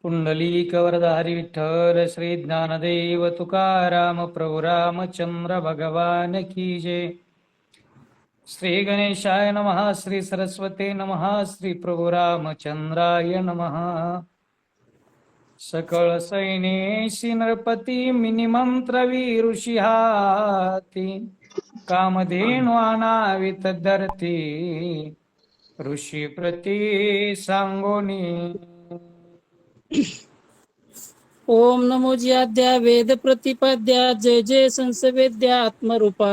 पुंडलीकवरधारी विठ्ठल श्री ज्ञानदेव तुकाराम प्रभु रामचंद्र भगवान की जय. श्री गणेशाय नमः. श्री सरस्वते नमः. श्री प्रभु रामचंद्राय नमः. सकळ सैन्येशी नरपती मिनिमंत्रवी ऋषी हाती कामधेनु अनावित धरती ऋषी प्रती सांगोनी. ओम नमो ज्याद्या वेद प्रतिपद्या जय जय संसवेद्या आत्मरूपा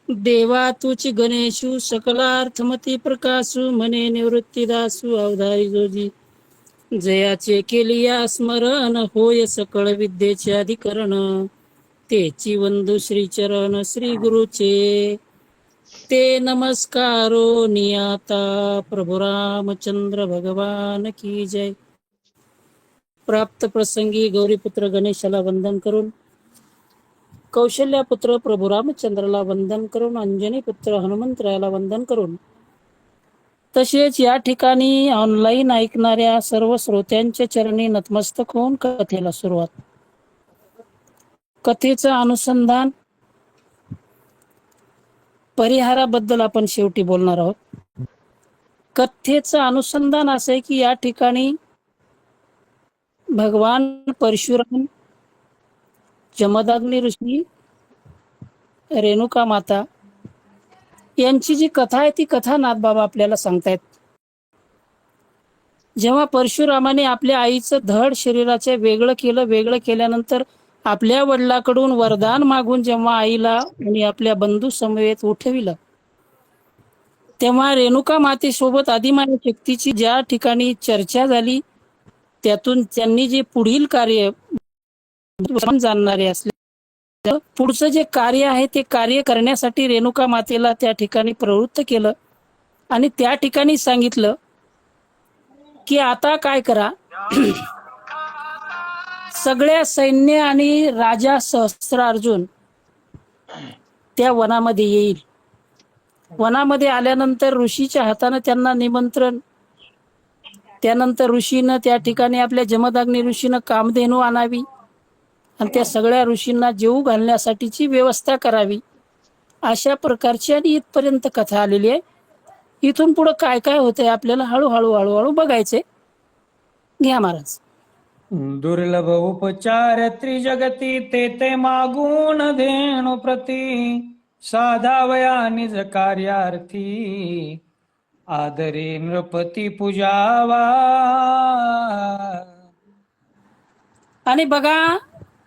देवा तुची गणेशू सकलार्थमती प्रकाशू म्हणे निवृत्तीदासू अवधारी जोजी जयाचे केलिया स्मरण होय सकळ विद्येचे अधिकरण तेची वंदू श्री चरण श्री गुरुचे ते नमस्कारो नियाता प्रभु रामचंद्र भगवान की जय. प्राप्त प्रसंगी गौरीपुत्र गणेशाला वंदन करून, कौशल्यापुत्र प्रभु रामचंद्राला वंदन करून, अंजनी पुत्र हनुमंतरायाला वंदन करून, तसेच या ठिकाणी ऑनलाईन ऐकणाऱ्या सर्व श्रोत्यांच्या चरणी नतमस्तक होऊन कथेला सुरुवात. कथेचं अनुसंधान परिहाराबद्दल आपण शेवटी बोलणार आहोत. कथेचं अनुसंधान असं आहे की या ठिकाणी भगवान परशुराम, जमदग्नी ऋषी, रेणुका माता यांची जी कथा आहे ती कथा नाथबाबा आपल्याला सांगतायत. जेव्हा परशुरामाने आपल्या आईचं धड शरीराचे वेगळं केल्यानंतर आपल्या वडिलाकडून वरदान मागून जेव्हा आईला आणि आपल्या बंधू समवेत उठविलं, तेव्हा रेणुका मातेसोबत आदिमाया शक्तीची ज्या ठिकाणी चर्चा झाली, त्यातून त्यांनी जे पुढील कार्य जाणणारे असले, पुढचं जे कार्य आहे ते कार्य करण्यासाठी रेणुका मातेला त्या ठिकाणी प्रवृत्त केलं आणि त्या ठिकाणी सांगितलं की आता काय करा, सगळ्या सैन्य आणि राजा सहस्त्रार्जुन त्या वनामध्ये येईल. वनामध्ये आल्यानंतर ऋषीच्या हातानं त्यांना निमंत्रण, त्यानंतर ऋषीनं त्या ठिकाणी आपल्या जमदग्नी ऋषीनं कामधेनू आणावी आणि त्या सगळ्या ऋषींना जेवू घालण्यासाठीची व्यवस्था करावी. अशा प्रकारची आणि इथपर्यंत कथा आलेली आहे. इथून पुढे काय काय होतंय आपल्याला हळूहळू बघायचे. घ्या महाराज. दुर्लभ उपचार त्रिजगती ते मागून धेनु प्रती साधावया निज कार्यार्थी आदरे नृपती पूजावा. आणि बघा,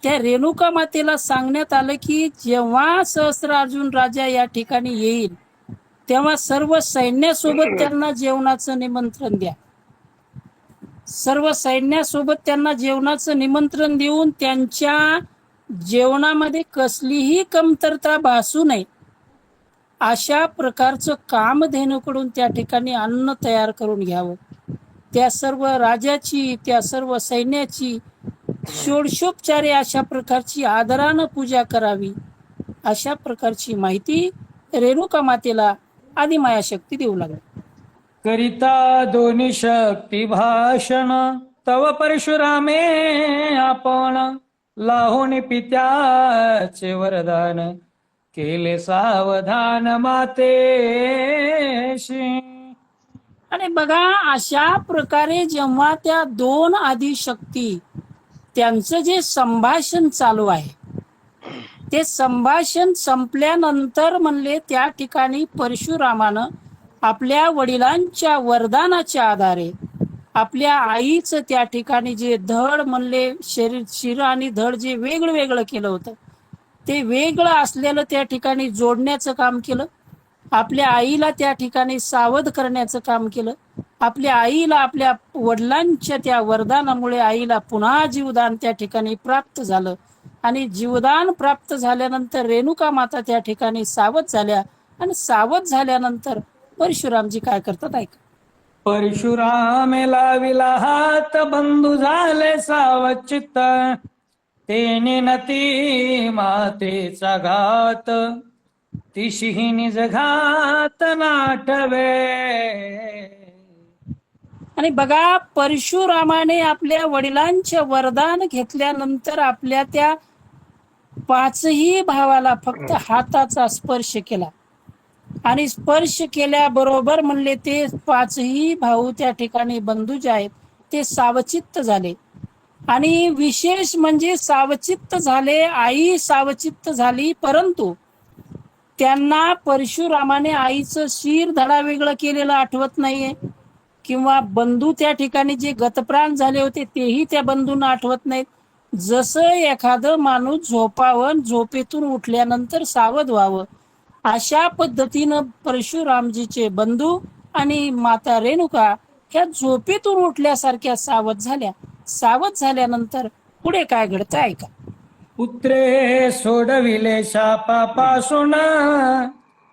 त्या रेणुका मातेला सांगण्यात आलं की जेव्हा सहस्त्रार्जुन राजा या ठिकाणी येईल तेव्हा सर्व सैन्यासोबत त्यांना जेवणाचं निमंत्रण द्या. सर्व सैन्यासोबत त्यांना जेवणाचं निमंत्रण देऊन त्यांच्या जेवणामध्ये कसलीही कमतरता भासू नये अशा प्रकारचं कामधेनूकडून त्या ठिकाणी अन्न तयार करून घ्यावं. त्या सर्व राजाची, त्या सर्व सैन्याची षोडशोपचारे अशा प्रकारची आदरानं पूजा करावी. अशा प्रकारची माहिती रेणुका मातेला आदिमाया शक्ती देऊ लागली. करिता दोन्ही शक्ती भाषण तव परशुरामे आपण लाहोनी पित्याचे वरदान केले सावधान मातेशी. आणि बघा, अशा प्रकारे जेव्हा त्या दोन आदिशक्ती त्यांचं जे संभाषण चालू आहे ते संभाषण संपल्यानंतर म्हणले त्या ठिकाणी परशुरामानं आपल्या वडिलांच्या वरदानाच्या आधारे आपल्या आईचं त्या ठिकाणी जे धड म्हणले शिर आणि धड जे वेगळं केलं होतं ते वेगळं असलेलं त्या ठिकाणी जोडण्याचं काम केलं. आपल्या आईला त्या ठिकाणी सावध करण्याचं काम केलं. आपल्या आईला आपल्या वडिलांच्या त्या वरदानामुळे आईला पुन्हा जीवदान त्या ठिकाणी प्राप्त झालं आणि जीवदान प्राप्त झाल्यानंतर रेणुका माता त्या ठिकाणी सावध झाल्या आणि सावध झाल्यानंतर परशुरामजी काय करतात ऐका. परशुरामे लाविला हात बंधू झाले सावचित्त तेने नती मातेचा घात तिशी निज घात नाटवे. आणि बघा, परशुरामाने आपल्या वडिलांचे वरदान घेतल्यानंतर आपल्या त्या पाचही भावाला फक्त हाताचा स्पर्श केला आणि स्पर्श केल्याबरोबर म्हणले ते पाचही भाऊ त्या ठिकाणी बंधू जे आहेत ते सावचित्त झाले. आणि विशेष म्हणजे सावचित्त झाले, आई सावचित्त झाली, परंतु त्यांना परशुरामाने आईचं शिर धडा वेगळं केलेलं आठवत नाहीये, किंवा बंधू त्या ठिकाणी जे गतप्राण झाले होते तेही त्या बंधूंना आठवत नाहीत. जसं एखादं माणूस झोपावं, झोपेतून उठल्यानंतर सावध व्हावं, अशा पद्धतीनं परशुरामजीचे बंधू आणि माता रेणुका ह्या झोपेतून उठल्यासारख्या सावध झाल्या. सावध झाल्यानंतर पुढे काय घडतं ऐका. पुत्रे सोडविले शापापासून,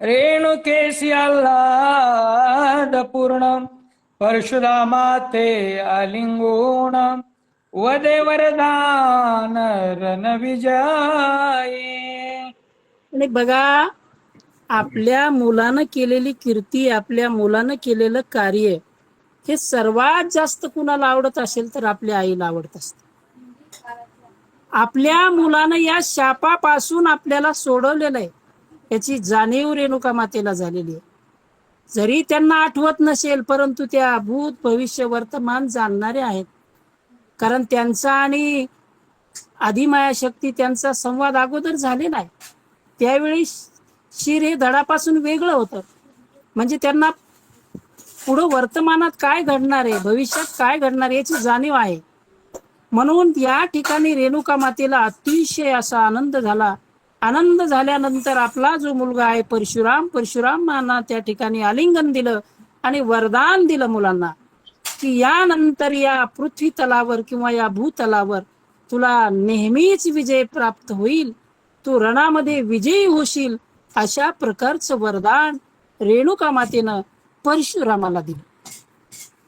रेणुकेशी आल्हाद पूर्ण, परशुरामा ते आलिंगून, वदे वरदान रणविजयी. आणि बघा, आपल्या मुलानं केलेली कीर्ती, आपल्या मुलानं केलेलं कार्य हे सर्वात जास्त कुणाला आवडत असेल तर आपल्या आईला आवडत असते. आपल्या मुलानं या शापापासून आपल्याला सोडवलेलं आहे याची जाणीव रेणुका मातेला झालेली आहे. जरी त्यांना आठवत नसेल, परंतु त्या भूत भविष्य वर्तमान जाणणारे आहेत. कारण त्यांचा आणि आदिमाया शक्ती त्यांचा संवाद अगोदर झालेला आहे. त्यावेळी शिर हे धडापासून वेगळं होतं, म्हणजे त्यांना पुढं वर्तमानात काय घडणार आहे, भविष्यात काय घडणार याची जाणीव आहे. म्हणून या ठिकाणी रेणुका मातेला अतिशय असा आनंद झाला. आनंद झाल्यानंतर आपला जो मुलगा आहे परशुरामांना त्या ठिकाणी आलिंगन दिलं आणि वरदान दिलं मुलांना, की यानंतर या पृथ्वी तलावर किंवा या भूतलावर तुला नेहमीच विजय प्राप्त होईल, तू रणामध्ये विजयी होशील, अशा प्रकारचं वरदान रेणुका मातेनं परशुरामाला दिलं.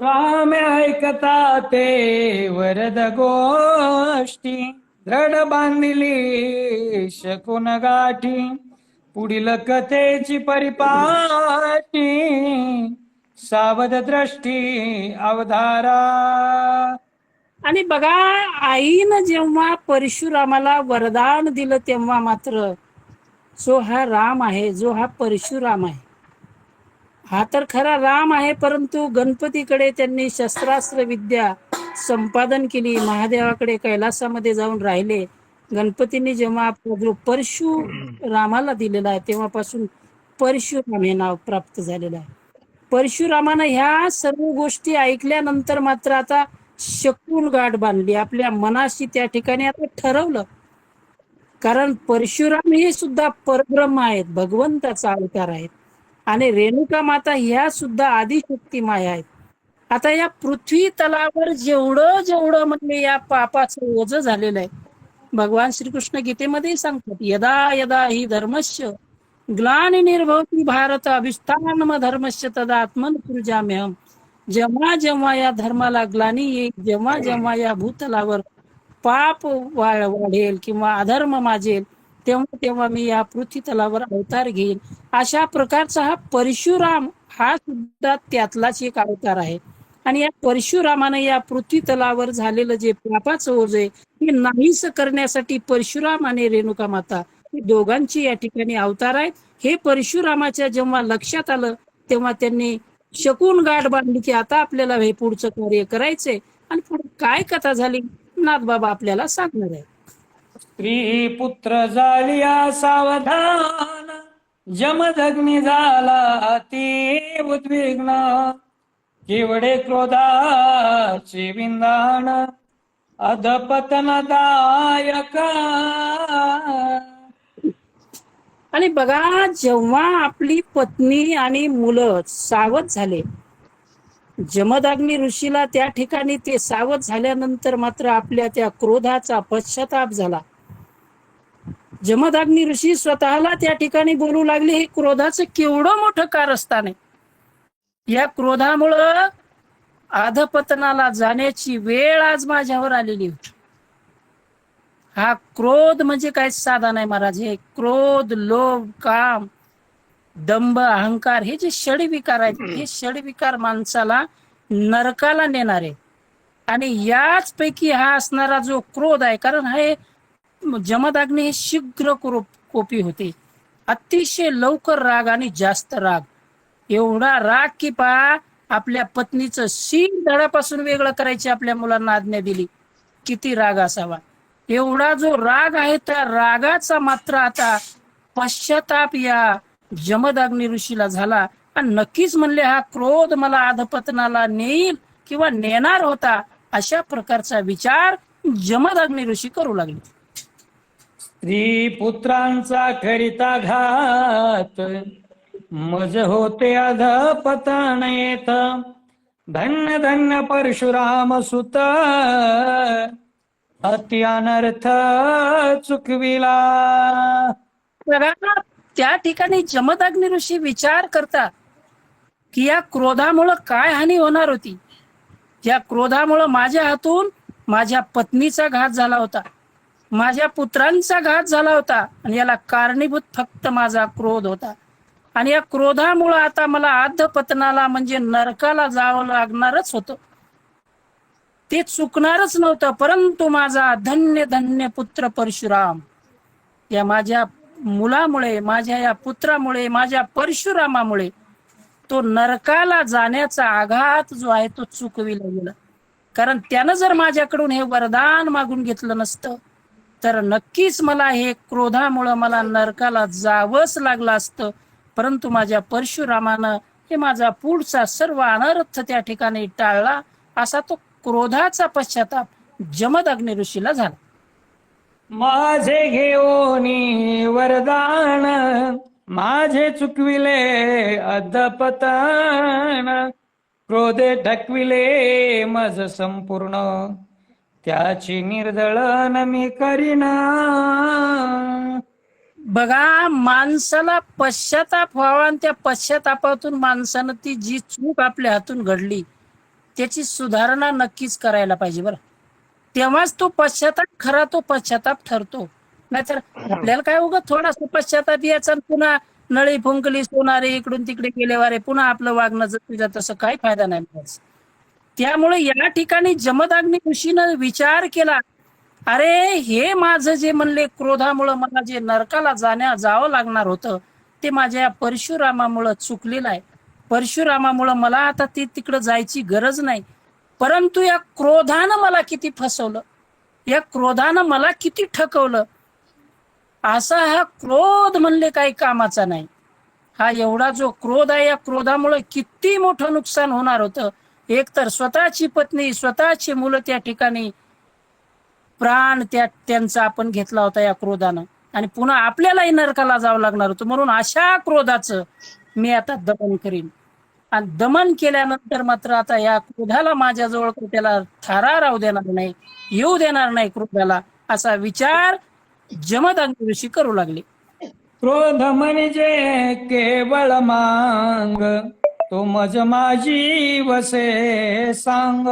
राम ऐकता ते वरद गोष्टी, दृढ बांधिली शकून गाठी, पुढील कथेची परिपाटी, सावध दृष्टी अवधारा. आणि बघा, आईनं जेव्हा परशुरामाला वरदान दिलं तेव्हा मात्र जो हा राम आहे, जो हा परशुराम आहे, हा तर खरा राम आहे, परंतु गणपतीकडे त्यांनी शस्त्रास्त्र विद्या संपादन केली, महादेवाकडे कैलासामध्ये जाऊन राहिले. गणपतींनी जेव्हा आपला जो परशुरामाला दिलेला आहे तेव्हापासून परशुराम हे नाव प्राप्त झालेलं आहे. परशुरामानं ह्या सर्व गोष्टी ऐकल्यानंतर मात्र आता शकून गाठ बांधली, आपल्या मनाशी त्या ठिकाणी आता ठरवलं. कारण परशुराम हे सुद्धा परब्रह्म आहेत, भगवंताचा अवतार आहेत, आणि रेणुका माता ह्या सुद्धा आदिशक्ती माया आहेत. आता या पृथ्वी तलावर जेवढं जेवढं म्हणजे या पापाचं ओझं झालेलं आहे, भगवान श्रीकृष्ण गीतेमध्ये सांगतात, यदा यदा ही धर्मस्य ग्लानिर्भवति भारत अभिष्टानम धर्मस्य तदा आत्मनसृजाम्यहम्. जेव्हा जेव्हा या धर्माला ग्लानी येईल, जेव्हा जेव्हा या भूतलावर पाप वाढेल किंवा अधर्म माजेल, तेव्हा तेव्हा मी या पृथ्वी तलावर अवतार घेईन. अशा प्रकारचा हा परशुराम हा सुद्धा त्यातलाच एक अवतार आहे. आणि या परशुरामाने या पृथ्वी तलावर झालेलं जे पापाचं ओझ आहे हे नाहीस करण्यासाठी परशुराम आणि रेणुका माता हे दोघांची या ठिकाणी अवतार आहेत. हे परशुरामाच्या जेव्हा लक्षात आलं तेव्हा त्यांनी शकून गाठ बांधली की आता आपल्याला हे पुढचं कार्य करायचंय. आणि पुढे काय कथा झाली नाथबाबा आपल्याला सांगणार आहे. स्त्री पुत्र झालिया सावधान, जमदग्नी झाला अति उद्विग्न, केवढे क्रोधाचे विंदाण, अधपतनदायक. आणि बघा, जेव्हा आपली पत्नी आणि मुलं सावध झाले, जमदग्नी ऋषीला त्या ठिकाणी ते सावध झाल्यानंतर मात्र आपल्या त्या क्रोधाचा पश्चाताप झाला. जमदग्नी ऋषी स्वतःला त्या ठिकाणी बोलू लागले, हे क्रोधाचं केवढं मोठं कारस्थान आहे. या क्रोधामुळं अधपतनाला जाण्याची वेळ आज माझ्यावर आलेली होती. हा क्रोध म्हणजे काय साधा नाही महाराज. हे क्रोध, लोभ, काम, दंभ, अहंकार हे जे षडविकार आहेत, हे षडविकार माणसाला नरकाला नेणारे. आणि याच पैकी हा असणारा जो क्रोध आहे, कारण हे जमदग्नी हे शीघ्र कोपी होते, अतिशय लवकर राग आणि जास्त राग. एवढा राग की आपल्या पत्नीचं शीर धडापासून वेगळं करायची आपल्या मुलांना आज्ञा दिली. किती राग असावा. एवढा जो राग आहे, त्या रागाचा मात्र आता पश्चाताप या जमदग्नी ऋषीला झाला. आणि नक्कीच म्हणले हा क्रोध मला अधपतनाला नेईल किंवा नेणार होता, अशा प्रकारचा विचार जमदग्नी ऋषी करू लागले. स्त्री पुत्रांचा करिता घात, मज होते अधपतन येत. धन्य धन्य परशुराम सुत, अति अनर्थ चुकविला. त्या ठिकाणी जमदग्नी ऋषी विचार करतात की या क्रोधामुळं काय हानी होणार होती. या क्रोधामुळं माझ्या हातून माझ्या पत्नीचा घात झाला होता, माझ्या पुत्रांचा घात झाला होता, आणि याला कारणीभूत फक्त माझा क्रोध होता. आणि या क्रोधामुळं आता मला अधपतनाला म्हणजे नरकाला जावं लागणारच होतं. ते चुकणारच नव्हतं. परंतु माझा धन्य धन्य पुत्र परशुराम, या माझ्या मुलामुळे, माझ्या या पुत्रामुळे, माझ्या परशुरामामुळे तो नरकाला जाण्याचा आघात जो आहे तो चुकविला गेला. कारण त्यानं जर माझ्याकडून हे वरदान मागून घेतलं नसतं तर नक्कीच मला हे क्रोधामुळं मला नरकाला जावंच लागलं असतं. परंतु माझ्या परशुरामानं हे माझा पुढचा सर्व अनर्थ त्या ठिकाणी टाळला. असा तो क्रोधाचा पश्चाताप जमदग्नी ऋषीला झाला. माझे घेऊनी वरदान, माझे चुकविले अधपतन. क्रोधे ढकविले मज संपूर्ण, त्याची निर्दळन मी करीना. बघा, माणसाला पश्चाताप व्हावा आणि त्या पश्चातापातून माणसानं ती जी चूक आपल्या हातून घडली त्याची सुधारणा नक्कीच करायला पाहिजे. बरं, तेव्हाच तो पश्चाताप खरा तो पश्चाताप ठरतो. नाहीतर आपल्याला काय उगाच थोडासा पश्चाताप यायचा, पुन्हा नळी फुंकली सोनारे इकडून तिकडे गेले वारे, पुन्हा आपलं वागणं जर तसं काही फायदा नाही. त्यामुळे या ठिकाणी जमदग्नी ऋषीनं विचार केला, अरे हे माझं जे म्हणले क्रोधामुळं मला जे नरकाला जावं लागणार होतं ते माझ्या परशुरामामुळं चुकलेलं आहे. परशुरामामुळं मला आता ती तिकडं जायची गरज नाही. परंतु या क्रोधानं मला किती फसवलं, या क्रोधानं मला किती ठकवलं. असा हा क्रोध म्हणले काही कामाचा नाही. हा एवढा जो क्रोध आहे, या क्रोधामुळे किती मोठं नुकसान होणार होतं. एकतर स्वतःची पत्नी, स्वतःची मुलं त्या ठिकाणी प्राण त्यांचा आपण घेतला होता या क्रोधानं, आणि पुन्हा आपल्यालाही नरकाला जावं लागणार होतं. म्हणून अशा क्रोधाचं मी आता दमन करीन. आणि दमन केल्यानंतर मात्र आता या क्रोधाला माझ्याजवळ त्याला थारा राहू देणार नाही, येऊ देणार नाही क्रोधाला, असा विचार जमदग्नी ऋषी करू लागले. क्रोध म्हणजे केवळ मांग, तो मज माझी वसे सांग.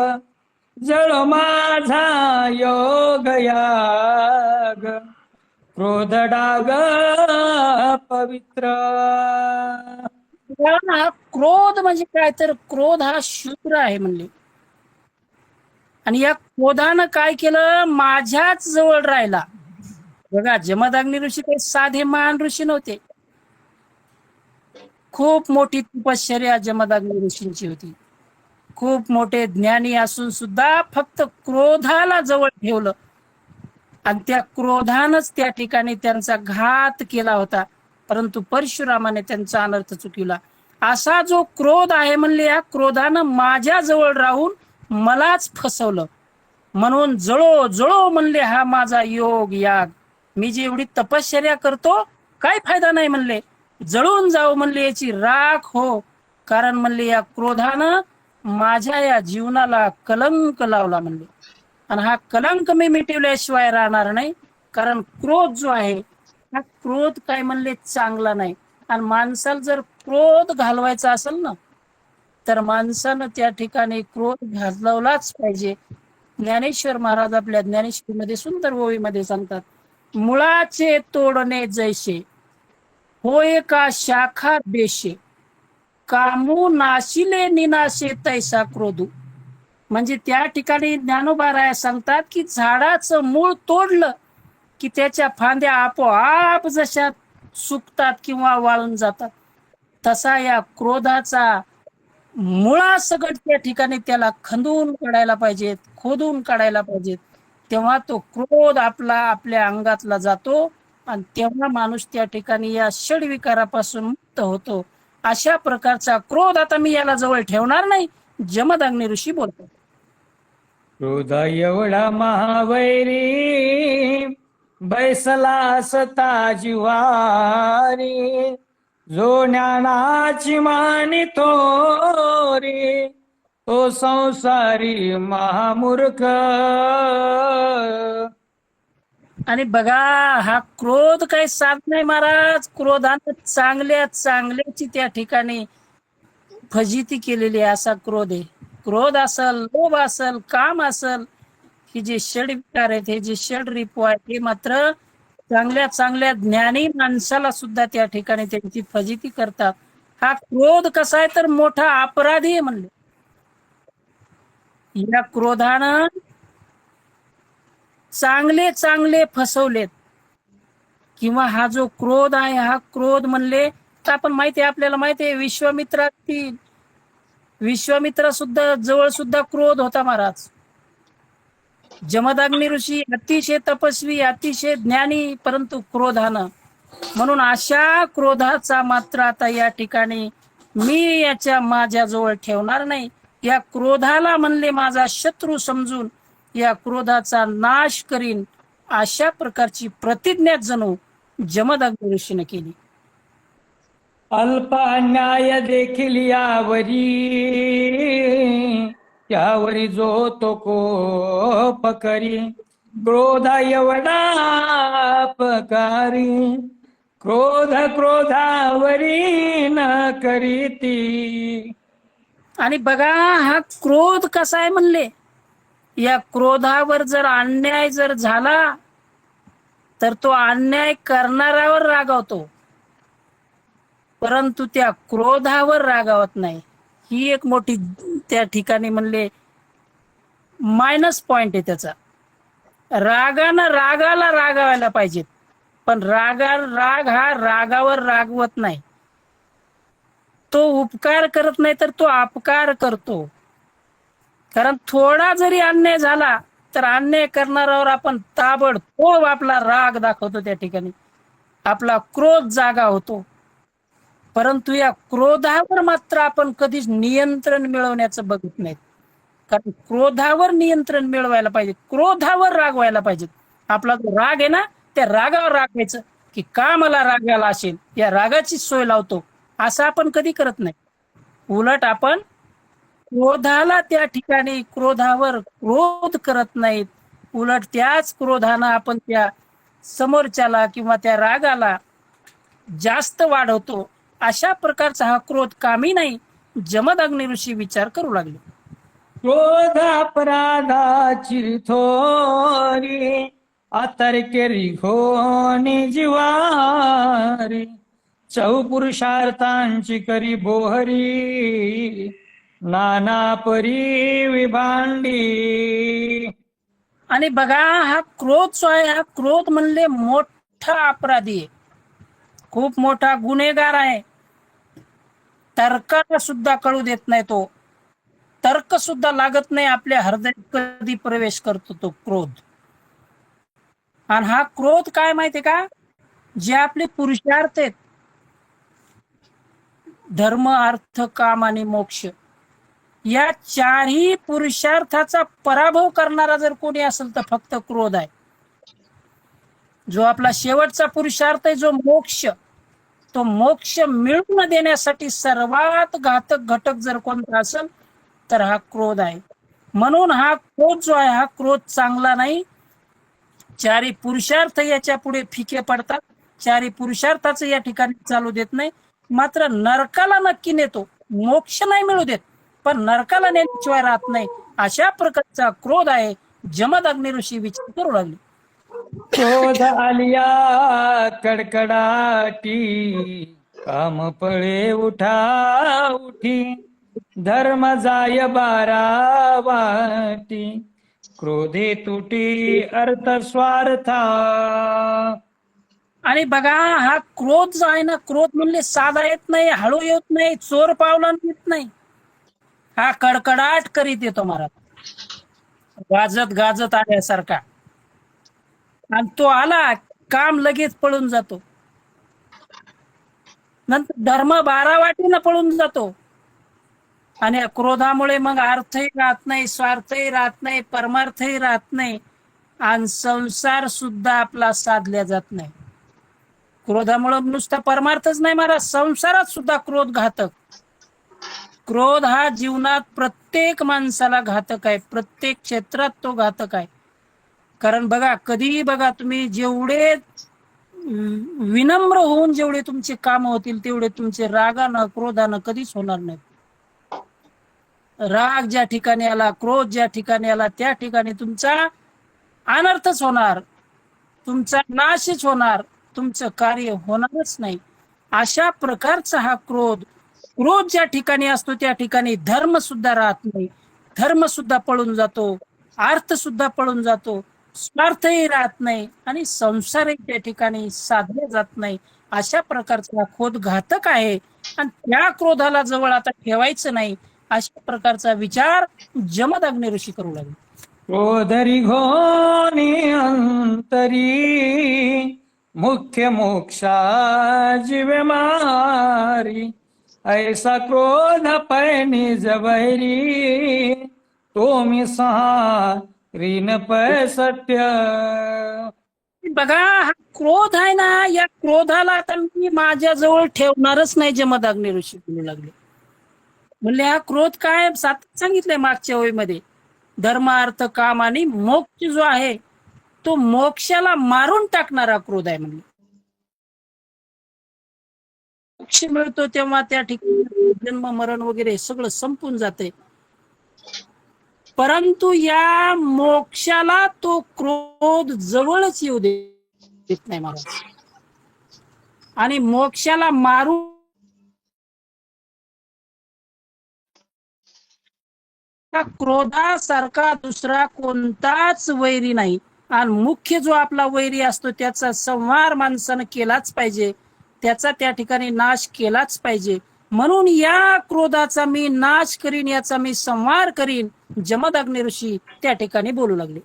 जळ माझा योग याग, क्रोध डाग पवित्र. हा क्रोध म्हणजे काय, तर क्रोध हा शूद्र आहे म्हणले. आणि या क्रोधानं काय केलं, माझ्याच जवळ राहिला. बघा, जमदग्नी ऋषी काही साधे महान ऋषी नव्हते. खूप मोठी तपश्चर्या जमदग्नी ऋषींची होती. खूप मोठे ज्ञानी असून सुद्धा फक्त क्रोधाला जवळ ठेवलं, आणि त्या क्रोधानच त्या ठिकाणी त्यांचा घात केला होता. परंतु परशुरामाने त्यांचा अनर्थ चुकविला. असा जो क्रोध आहे म्हणले, या क्रोधानं माझ्या जवळ राहून मलाच फसवलं. म्हणून जळो जळो म्हणले हा माझा योग याग. मी जी एवढी तपश्चर्या करतो काय फायदा नाही म्हणले, जळून जाऊ म्हणले, याची राख हो. कारण म्हणले या क्रोधानं माझ्या या जीवनाला कलंक लावला म्हणले, आणि हा कलंक मी मिटवल्याशिवाय राहणार नाही. कारण क्रोध जो आहे हा क्रोध काय म्हणले चांगला नाही. आणि माणसाला जर क्रोध घालवायचा असेल ना, तर माणसानं त्या ठिकाणी क्रोध घालवलाच पाहिजे. ज्ञानेश्वर महाराज आपल्या ज्ञानेश्वरीमध्ये सुंदर ओवीमध्ये सांगतात, मुळाचे तोडणे जैसे होय का शाखा देशे, कामू नाशिले निनाशे तैसा क्रोधू. म्हणजे त्या ठिकाणी ज्ञानोबा राया सांगतात की झाडाचं मूळ तोडलं की त्याच्या फांद्या आपोआप जशा सुकतात किंवा वाळून जातात, तसा या क्रोधाचा मुळासकट त्या ठिकाणी त्याला खंदून काढायला पाहिजेत, खोदून काढायला पाहिजेत. तेव्हा तो क्रोध आपल्या अंगातला जातो आणि तेव्हा माणूस त्या ठिकाणी या षडविकारापासून मुक्त होतो. अशा प्रकारचा क्रोध, आता मी याला जवळ ठेवणार नाही, जमदग्नी ऋषी बोलतात. क्रोध एवढा महावैरी बैसला असता जिवारी, जो ज्ञानाची मानी थोरी, तो संसारी महामूर्ख. आणि बघा, हा क्रोध काही साध नाही महाराज. क्रोधानं चांगल्याची त्या ठिकाणी फजिती केलेली आहे, असा क्रोध आहे. क्रोध असल, लोभ असल, काम असल, ही जे षडविकार आहेत, हे जे षडरिपू आहेत, हे मात्र चांगल्या ज्ञानी माणसाला सुद्धा त्या ठिकाणी त्यांची फजिती करतात. हा क्रोध कसा आहे तर मोठा अपराधी आहे म्हणले. या क्रोधानं चांगले फसवलेत. किंवा हा जो क्रोध आहे, हा क्रोध म्हणले तर आपण आपल्याला माहिती आहे, विश्वामित्रा सुद्धा जवळ सुद्धा क्रोध होता महाराज. जमदग्नी ऋषी अतिशय तपस्वी, अतिशय ज्ञानी, परंतु क्रोधानं. म्हणून अशा क्रोधाचा मात्र आता या ठिकाणी मी माझ्याजवळ ठेवणार नाही. या क्रोधाला म्हणले माझा शत्रू समजून या क्रोधाचा नाश करीन, अशा प्रकारची प्रतिज्ञा जणू जमदग्नी ऋषीने केली. अल्प अन्याय देखील यावरी जो तो कोप करी, क्रोध एवढा अपकारी, क्रोधावरी न करीती. आणि बघा, हा क्रोध कसा आहे म्हणले, या क्रोधावर जर अन्याय जर झाला तर तो अन्याय करणाऱ्यावर रागावतो, परंतु त्या क्रोधावर रागावत नाही. ही एक मोठी त्या ठिकाणी म्हणले मायनस पॉइंट आहे त्याचा. रागाला रागावायला पाहिजेत, पण राग हा रागावर रागवत नाही. तो उपकार करत नाही तर तो अपकार करतो. कारण थोडा जरी अन्याय झाला तर अन्याय करणाऱ्यावर आपण ताबडतोब आपला राग दाखवतो, त्या ठिकाणी आपला क्रोध जागा होतो. परंतु या क्रोधावर मात्र आपण कधीच नियंत्रण मिळवण्याचं बघत नाहीत. कारण क्रोधावर नियंत्रण मिळवायला पाहिजे, क्रोधावर रागवायला पाहिजे. आपला जो राग आहे ना, त्या रागावर रागायचं की का मला राग आला असेल, या रागाची सोय लावतो, असं आपण कधी करत नाही. उलट आपण क्रोधाला त्या ठिकाणी क्रोधावर क्रोध करत नाहीत, उलट त्याच क्रोधानं आपण त्या समोरच्याला किंवा त्या रागाला जास्त वाढवतो. अशा प्रकारचा हा क्रोध कामी नाही. जमदग्नी ऋषी विचार करू लागले. क्रोध अपराधाची थोरी, अतर्के रिघोनी जिवारी, चौपुरुषार्थांची करी बोहरी, नाना परी विभांडी. आणि बघा, हा क्रोध जो आहे, हा क्रोध म्हणले मोठा अपराधी आहे, खूप मोठा गुन्हेगार आहे. तर्काला सुद्धा कळू देत नाही तो, तर्क सुद्धा लागत नाही आपल्या हृदयात कधी प्रवेश करतो तो क्रोध. आणि हा क्रोध काय माहितीये का, जे आपले पुरुषार्थ आहेत, धर्म, अर्थ, काम आणि मोक्ष, या चारही पुरुषार्थाचा पराभव करणारा जर कोणी असेल तर फक्त क्रोध आहे. जो आपला शेवटचा पुरुषार्थ आहे, जो मोक्ष, तो मोक्ष मिळवून देण्यासाठी सर्वात घातक घटक जर कोणता असेल तर हा क्रोध आहे. म्हणून हा क्रोध जो आहे, हा क्रोध चांगला नाही. चारी पुरुषार्थ याच्या पुढे फिके पडतात, चारी पुरुषार्थाचं या ठिकाणी चालू देत नाही, मात्र नरकाला नक्की नेतो. मोक्ष नाही मिळू देत, पण नरकाला नेण्याशिवाय राहत नाही. अशा प्रकारचा क्रोध आहे. जमदग्नी ऋषी विचार करू लागले. क्रोध आलिया कडकडाटी, काम पळे उठा उठी, धर्म जाय बारा वाटी, क्रोधे तुटी अर्थ स्वार्था. आणि बघा हा क्रोध जो आहे ना, क्रोध म्हणले साधा येत नाही, हळू येत नाही, चोर पावलान येत नाही. हा कडकडाट करीत येतो महाराज, गाजत गाजत आल्यासारखा. आणि तो आला काम लगेच पळून जातो. नंतर धर्म 12 वाटीनं पळून जातो. आणि या क्रोधामुळे मग अर्थही राहत नाही, स्वार्थही राहत नाही, परमार्थही राहत नाही, आणि संसार सुद्धा आपला साधल्या जात नाही. क्रोधामुळे नुसता परमार्थच नाही महाराज, संसारात सुद्धा क्रोध घातक. क्रोध हा जीवनात प्रत्येक माणसाला घातक आहे, प्रत्येक क्षेत्रात तो घातक आहे. कारण बघा, कधीही बघा तुम्ही, जेवढे विनम्र होऊन जेवढे तुमचे काम होतील तेवढे तुमचे रागानं क्रोधानं कधीच होणार नाही. राग ज्या ठिकाणी आला, क्रोध ज्या ठिकाणी आला, त्या ठिकाणी तुमचा अनर्थच होणार, तुमचा नाशच होणार, तुमचं कार्य होणारच नाही. अशा प्रकारचा हा क्रोध, क्रोध ज्या ठिकाणी असतो त्या ठिकाणी धर्म सुद्धा राहत नाही, धर्म सुद्धा पळून जातो, अर्थ सुद्धा पळून जातो, स्वार्थही राहत नाही, आणि संसारही त्या ठिकाणी साधले जात नाही. अशा प्रकारचा हा क्रोध घातक आहे. आणि त्या क्रोधाला जवळ आता ठेवायचं नाही, अशा प्रकारचा विचार जमदग्नी ऋषी करू लागले. क्रोधरी घोनी अंतरी, मुख्य मोक्षा जीवे मारी, ऐसा क्रोध पैनी जबैरी, तो मी सहा ऋण पै सत्य. बघा हा क्रोध आहे ना, या क्रोधाला आता मी माझ्याजवळ ठेवणारच नाही, जमदग्नी ऋषी बोलू लागले. म्हणले हा क्रोध काय, सात सांगितलंय मागच्या ओळीमध्ये, धर्म अर्थ काम आणि मोक्ष जो आहे तो मोक्षाला मारून टाकणारा क्रोध आहे. म्हणजे मोक्ष मिळतो तेव्हा त्या ठिकाणी जन्म मरण वगैरे सगळं संपून जाते, परंतु या मोक्षाला तो क्रोध जवळच येऊ देत नाही महाराज. आणि मोक्षाला मारून क्रोधासारखा दुसरा कोणताच वैरी नाही. आणि मुख्य जो आपला वैरी असतो त्याचा संहार माणसानं केलाच पाहिजे, त्याचा त्या ठिकाणी नाश केलाच पाहिजे. म्हणून या क्रोधाचा मी नाश करीन, याचा मी संहार करीन, जमदग्नी ऋषी त्या ठिकाणी बोलू लागले.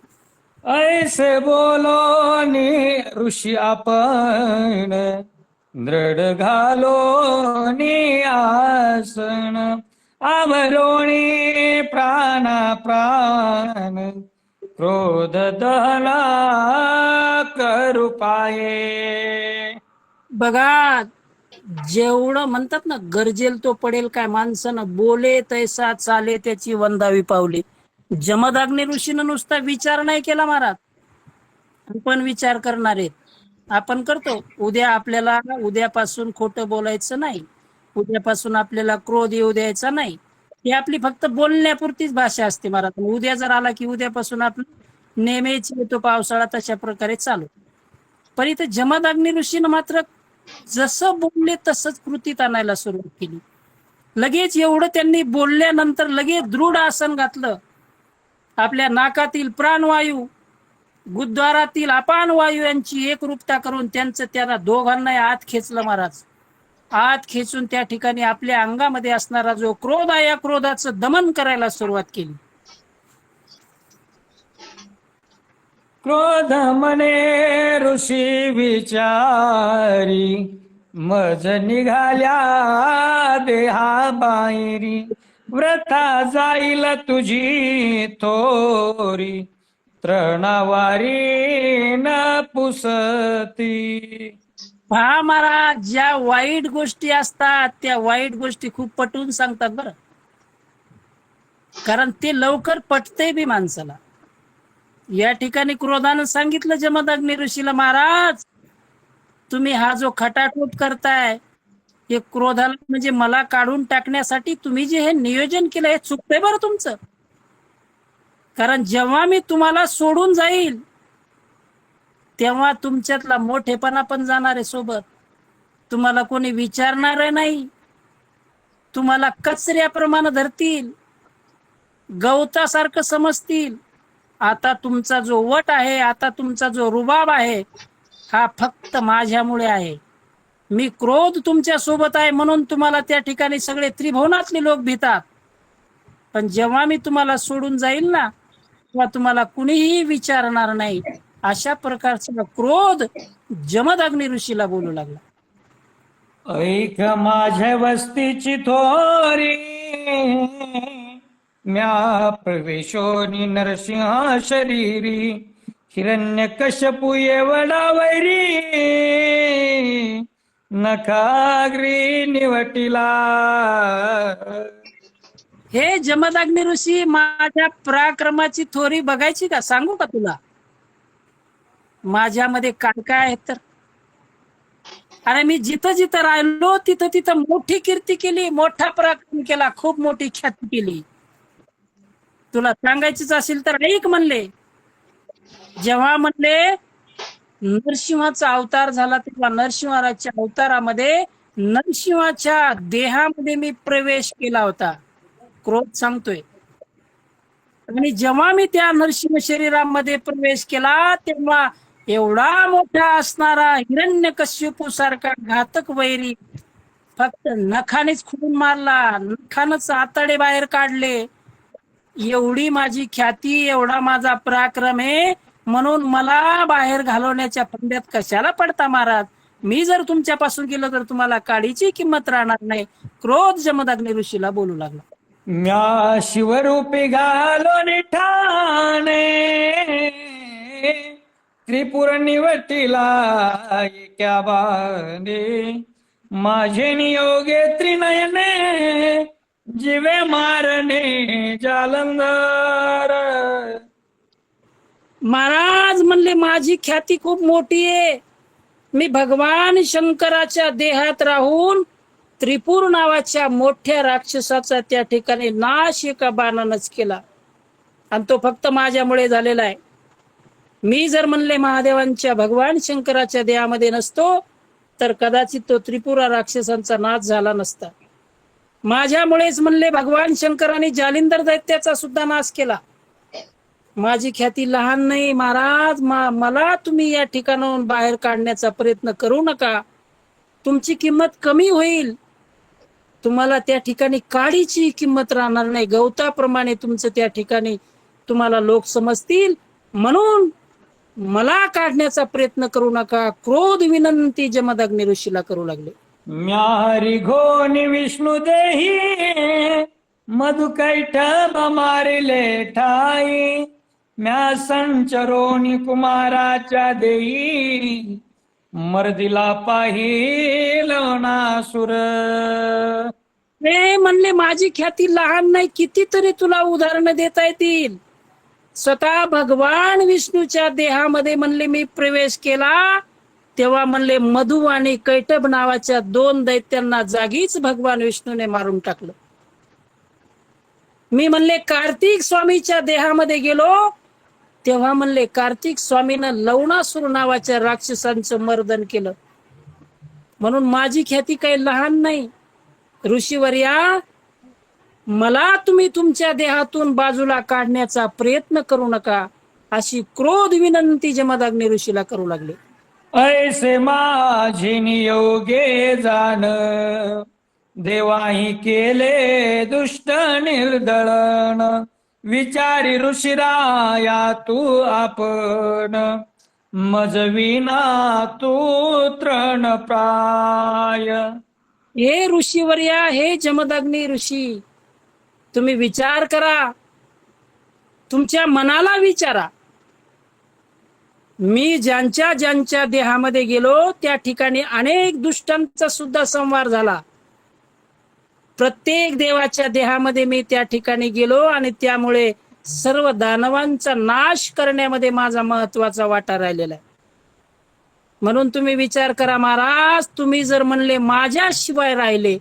ऐसे बोलो नि ऋषी आपण, दृढ घालो नि आसन, आवरोणी प्राणा प्राण, क्रोध दहना करू पाये. बघा, जेवढं म्हणतात ना, गरजेल तो पडेल काय, माणसानं बोले तैसा चाले त्याची वंदावी पावले. जमदग्नी ऋषीनं नुसता विचार नाही केला महाराज, आपण विचार करणार आहेत. आपण करतो, उद्या आपल्याला, उद्यापासून खोटं बोलायचं नाही, उद्यापासून आपल्याला क्रोध येऊ द्यायचा नाही, ही आपली फक्त बोलण्यापुरतीच भाषा असते महाराज. उद्या जर आला की उद्यापासून आपण नेहमीच येतो पावसाळा, तशा प्रकारे चालू. पण इथे जमदग्नी ऋषीनं मात्र जसं बोलले तसंच कृतीत आणायला सुरुवात केली. लगेच एवढं त्यांनी बोलल्यानंतर लगेच दृढ आसन घातलं. आपल्या नाकातील प्राणवायू, गुद्वारातील अपान वायू यांची एकरूपता करून त्यांना दोघांना आत खेचलं महाराज. आत खेचून त्या ठिकाणी आपल्या अंगामध्ये असणारा जो क्रोध आहे, या क्रोधाचं दमन करायला सुरुवात केली. क्रोध मने ऋषी विचारी, मज निघाल्या देहा बाहेरी, व्रता जाईल तुझी थोरी, तृणावारी न पुसती. पहा महाराज, ज्या वाईट गोष्टी असतात त्या वाईट गोष्टी खूप पटवून सांगतात बरं, कारण ते लवकर पटते बी माणसाला. या ठिकाणी क्रोधानं सांगितलं जमदग्नी ऋषीला, महाराज तुम्ही हा जो खटाटोप करताय, हे क्रोधाला म्हणजे मला काढून टाकण्यासाठी तुम्ही जे हे नियोजन केलं, हे चुकतंय बरं तुमचं. कारण जेव्हा मी तुम्हाला सोडून जाईल तेव्हा तुमच्यातला मोठेपणा पण जाणार आहे सोबत. तुम्हाला कोणी विचारणार नाही, तुम्हाला कचऱ्याप्रमाणे धरतील, गवतासारखं समजतील. आता तुमचा जो वट आहे, आता तुमचा जो रुबाब आहे, हा फक्त माझ्यामुळे आहे. मी क्रोध तुमच्या सोबत आहे म्हणून तुम्हाला त्या ठिकाणी सगळे त्रिभुवनातले लोक भीतात. पण जेव्हा मी तुम्हाला सोडून जाईल ना, तेव्हा तुम्हाला कुणीही विचारणार नाही. अशा प्रकारचा क्रोध जमदग्नी ऋषीला बोलू लागला. ऐक माझ्या वस्तीची थोरी, म्या प्रवेशोनी नरसिंह शरीरी, हिरण्यकश्यपू एवढा वैरी, नखाग्री निवटिला. हे जमदग्नी ऋषी, माझ्या पराक्रमाची थोरी बघायची का? सांगू का तुला माझ्यामध्ये काय काय आहे तर? अरे मी जिथं जिथं राहिलो तिथं तिथं मोठी कीर्ती केली, मोठा पराक्रम केला, खूप मोठी ख्याती केली. तुला सांगायचीच असेल तर ऐक. म्हणले जेव्हा म्हणले नरसिंहाचा अवतार झाला, तेव्हा नरसिंहाच्या अवतारामध्ये नरसिंहाच्या देहामध्ये मी प्रवेश केला होता. क्रोध सांगतोय. आणि जेव्हा मी त्या नरसिंह शरीरामध्ये प्रवेश केला, तेव्हा एवढा मोठा असणारा हिरण्यकश्यपू सारखा घातक वैरी फक्त नखानेच खुडून मारला, नखानच आतडे बाहेर काढले. एवढी माझी ख्याती, एवढा माझा पराक्रम आहे, म्हणून मला बाहेर घालवण्याच्या फंद्यात कशाला पडता महाराज? मी जर तुमच्यापासून गेलो तर तुम्हाला काडीची किंमत राहणार नाही. क्रोध जमदग्नी ऋषीला बोलू लागला. म्या शिवरूपी घालो निठाणे, त्रिपुर निवटिला क्या बांधे, माझे नियोगे त्रिनयने, जीवे मारणे जालंधर. महाराज म्हणले माझी ख्याती खूप मोठी आहे. मी भगवान शंकराच्या देहात राहून त्रिपुर नावाच्या मोठ्या राक्षसाचा त्या ठिकाणी नाश एका बाणानच केला, आणि तो फक्त माझ्यामुळे झालेला आहे. मी जर म्हणले महादेवांच्या भगवान शंकराच्या देहामध्ये नसतो तर कदाचित तो त्रिपुरा राक्षसांचा नाश झाला नसता. माझ्यामुळेच म्हणले भगवान शंकरांनी जालिंदर दैत्याचा सुद्धा नाश केला. माझी ख्याती लहान नाही महाराज. मला तुम्ही या ठिकाणाहून बाहेर काढण्याचा प्रयत्न करू नका. तुमची किंमत कमी होईल, तुम्हाला त्या ठिकाणी काडीची किंमत राहणार नाही. गवताप्रमाणे तुमचं त्या ठिकाणी तुम्हाला लोक समजतील, म्हणून मला काढण्याचा प्रयत्न करू नका. क्रोध विनंती जमदग्नी ऋषीला करू लागले. म्या हरी घोनी विष्णू देही, मधुकैठभ मारिले ठाई, म्या संचरोनी कुमाराच्या देई, मर्दिला पाहिल नासुर. हे म्हणले माझी ख्याती लहान नाही. कितीतरी तुला उदाहरणं देता येतील. स्वतः भगवान विष्णूच्या देहामध्ये म्हणले मी प्रवेश केला, तेव्हा म्हणले मधु आणि कैटभ नावाच्या 2 दैत्यांना जागीच भगवान विष्णूने मारून टाकलं. मी म्हणले कार्तिक स्वामीच्या देहामध्ये गेलो, तेव्हा म्हणले कार्तिक स्वामीनं लवणासूर नावाच्या राक्षसांचं मर्दन केलं. म्हणून माझी ख्याती काही लहान नाही. ऋषीवर्या, मला तुम्ही तुमच्या देहातून बाजूला काढण्याचा प्रयत्न करू नका, अशी क्रोध विनंती जमदग्नी ऋषीला करू लागले. ऐसे माझी नियोगे जाण, देवाही केले दुष्ट निर्दळण, विचारी ऋषिराया तू आपण, मजविना तू तृण प्राय. हे ऋषीवर्या, हे जमदग्नी ऋषी, तुम्ही विचार करा, तुमच्या मनाला विचारा. मी ज्यांच्या ज्यांच्या देहामध्ये गेलो त्या ठिकाणी अनेक दुष्टांचा सुद्धा संहार झाला. प्रत्येक देवाच्या देहामध्ये मी त्या ठिकाणी गेलो आणि त्यामुळे सर्व दानवांचा नाश करण्यामध्ये माझा महत्वाचा वाटा राहिलेला आहे. म्हणून तुम्ही विचार करा महाराज, तुम्ही जर म्हणले माझ्याशिवाय राहिले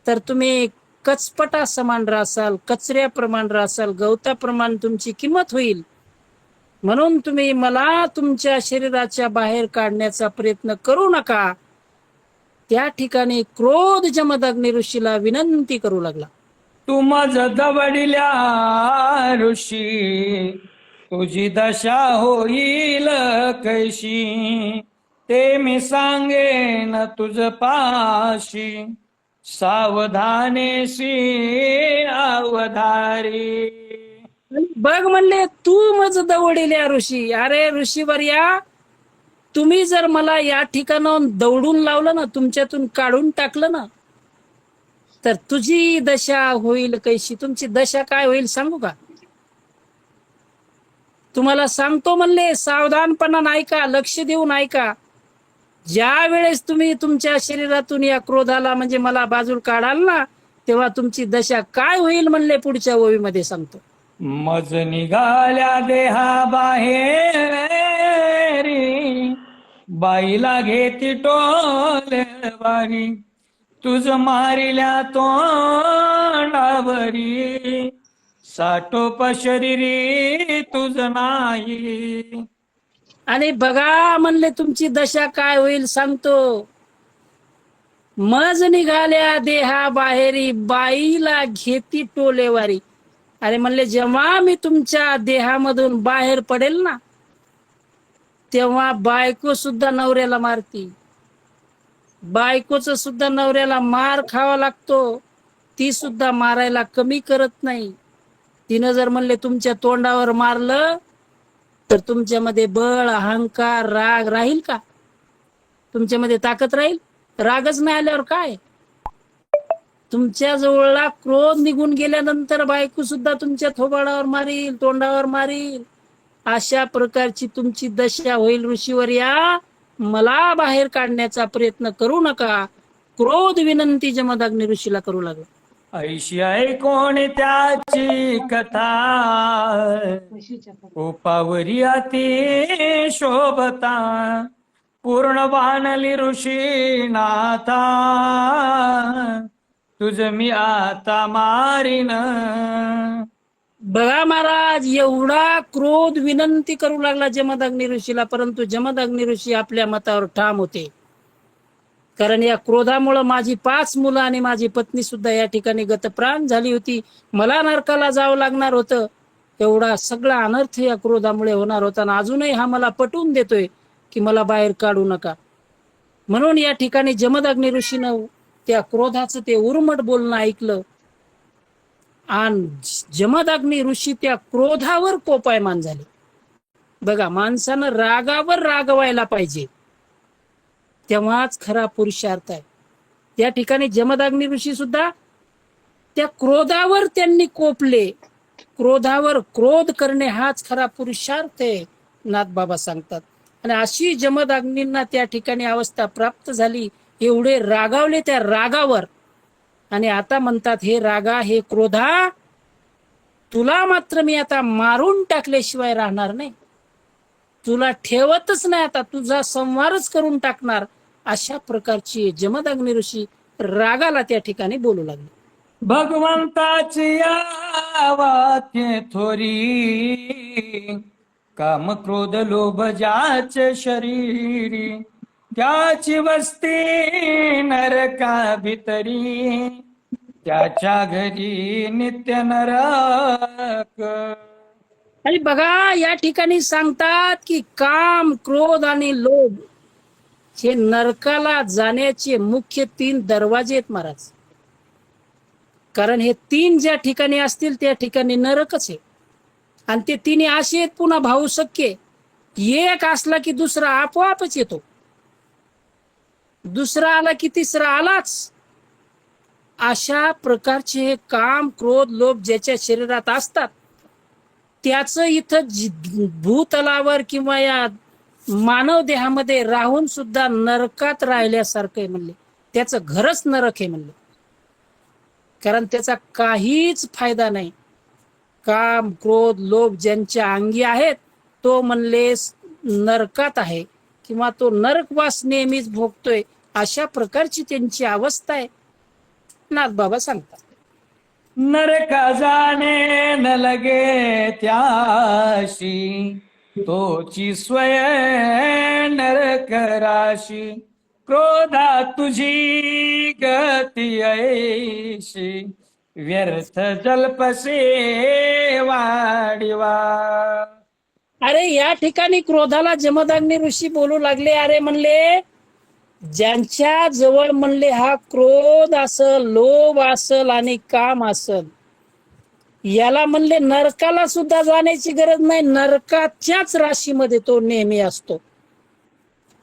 तर तुम्ही कचपटा समान रासाल, कचऱ्याप्रमाण रासाल, गवताप्रमाण तुमची किंमत होईल. म्हणून तुम्ही मला तुमच्या शरीराच्या बाहेर काढण्याचा प्रयत्न करू नका. त्या ठिकाणी क्रोध जमदग्नी ऋषीला विनंती करू लागला. तू मज दवडिल्या ऋषी, तुझी दशा होईल कैशी, ते मी सांगेन तुझ पाशी, सावधानेशी अवधारी. बघ म्हणले, तू मज दवडिल्या ऋषी. अरे ऋषीवर्या, तुम्ही जर मला या ठिकाणाहून दौडून लावलं ना, तुमच्यातून काढून टाकलं ना, तर तुझी दशा होईल कैशी. तुमची दशा काय होईल सांगू का? तुम्हाला सांगतो म्हणले, सावधानपणा ऐका, लक्ष देऊन ऐका. ज्या वेळेस तुम्ही तुमच्या शरीरातून या क्रोधाला म्हणजे मला बाजूला काढाल ना, तेव्हा तुमची दशा काय होईल म्हणले पुढच्या ओळीमध्ये सांगतो. मज निघाल्या देहा बाहेरी, बाईला घेती टोलवारी, तुझ मारिल्या तोंडावरी, साठोप शरीरी तुझ नाही. आणि बघा म्हणले, तुमची दशा काय होईल सांगतो. मज निघाल्या देहा बाहेरी, बाईला घेती टोलेवारी. अरे म्हणले, जेव्हा मी तुमच्या देहामधून बाहेर पडेल ना, तेव्हा बायको सुद्धा नवऱ्याला मारती. बायकोच सुद्धा नवऱ्याला मार खावा लागतो. ती सुद्धा मारायला कमी करत नाही. तिनं जर म्हणले तुमच्या तोंडावर मारलं, तर तुमच्यामध्ये बळ, अहंकार, राग राहील का? तुमच्यामध्ये ताकद राहील? रागच नाही आल्यावर काय? तुमच्या जवळला क्रोध निघून गेल्यानंतर बायको सुद्धा तुमच्या थोबाडावर मारील, तोंडावर मारील. अशा प्रकारची तुमची दशा होईल ऋषीवर्या. मला बाहेर काढण्याचा प्रयत्न करू नका. क्रोध विनंती जमदग्नी ऋषीला करू लागला. ऐशी ऐकोण त्याची कथा, कोपावरी अति शोभता, पूर्ण बाणली ऋषी नाथा, तुझ मी आता मारीन. बघा महाराज, एवढा क्रोध विनंती करू लागला जमदग्नी ऋषीला, परंतु जमदग्नी ऋषी आपल्या मतावर ठाम होते. कारण या क्रोधामुळे माझी 5 मुलं आणि माझी पत्नी सुद्धा या ठिकाणी गतप्राण झाली होती. मला नरकाला जावं लागणार होतं. एवढा सगळा अनर्थ या क्रोधामुळे होणार होता. आणि अजूनही हा मला पटवून देतोय की मला बाहेर काढू नका. म्हणून या ठिकाणी जमदग्नी ऋषीनं त्या क्रोधाचं ते उर्मट बोलणं ऐकलं. आणि जमदग्नी ऋषी त्या क्रोधावर कोपायमान झाले. बघा, माणसानं रागावर रागवायला पाहिजे, तेव्हाच खरा पुरुषार्थ आहे. त्या ठिकाणी जमदग्नी ऋषी सुद्धा त्या क्रोधावर त्यांनी कोपले. क्रोधावर क्रोध करणे हाच खरा पुरुषार्थ आहे, नाथबाबा सांगतात. आणि अशी जमदग्नींना त्या ठिकाणी अवस्था प्राप्त झाली. एवढे रागावले त्या रागावर. आणि आता म्हणतात, हे रागा, हे क्रोधा, तुला मात्र मी आता मारून टाकल्याशिवाय राहणार नाही. तुला ठेवतच नाही, आता तुझा संहारच करून टाकणार. अशा प्रकारची जमदग्नी ऋषी रागाला त्या ठिकाणी बोलू लागले. भगवंताची वाक्ये थोरी, काम क्रोध लोभ ज्याचे शरीरी, त्याची वस्ती नरका भितरी, त्याच्या घरी नित्य नरक. आणि बघा, या ठिकाणी सांगतात की काम, क्रोध आणि लोभ हे नरकाला जाण्याचे मुख्य 3 दरवाजे आहेत महाराज. कारण हे 3 ज्या ठिकाणी असतील त्या ठिकाणी नरकच आहे. आणि ते 3 असे आहेत पुन्हा भाऊ सख्खे. एक असला की दुसरा आपोआपच येतो, दुसरा आला की तिसरा आलाच. अशा प्रकारचे हे काम, क्रोध, लोभ ज्याच्या शरीरात असतात, त्याचं इथं भूतलावर किंवा या मानव देहामध्ये राहून सुद्धा नरकात राहिल्यासारखं आहे म्हणले. त्याचं घरच नरक आहे म्हणले. कारण त्याचा काहीच फायदा नाही. काम, क्रोध, लोभ ज्यांच्या अंगी आहेत, तो म्हणले नरकात आहे किंवा तो नरकवास नेहमीच भोगतोय. अशा प्रकारची त्यांची अवस्था आहे, नाथबाबा सांगतात. नरका जाणे न लगे त्याशी, तोची स्वय नरक राशी, क्रोधा तुझी गती ऐशी, व्यर्थ जल्पसे वाडिवा. अरे या ठिकाणी क्रोधाला जमदग्नी ऋषी बोलू लागले, अरे म्हणले ज्यांच्या जवळ म्हणले हा क्रोध असल, लोभ असल आणि काम असल, याला म्हणले नरकाला सुद्धा जाण्याची गरज नाही, नरकाच्याच राशीमध्ये तो नेहमी असतो,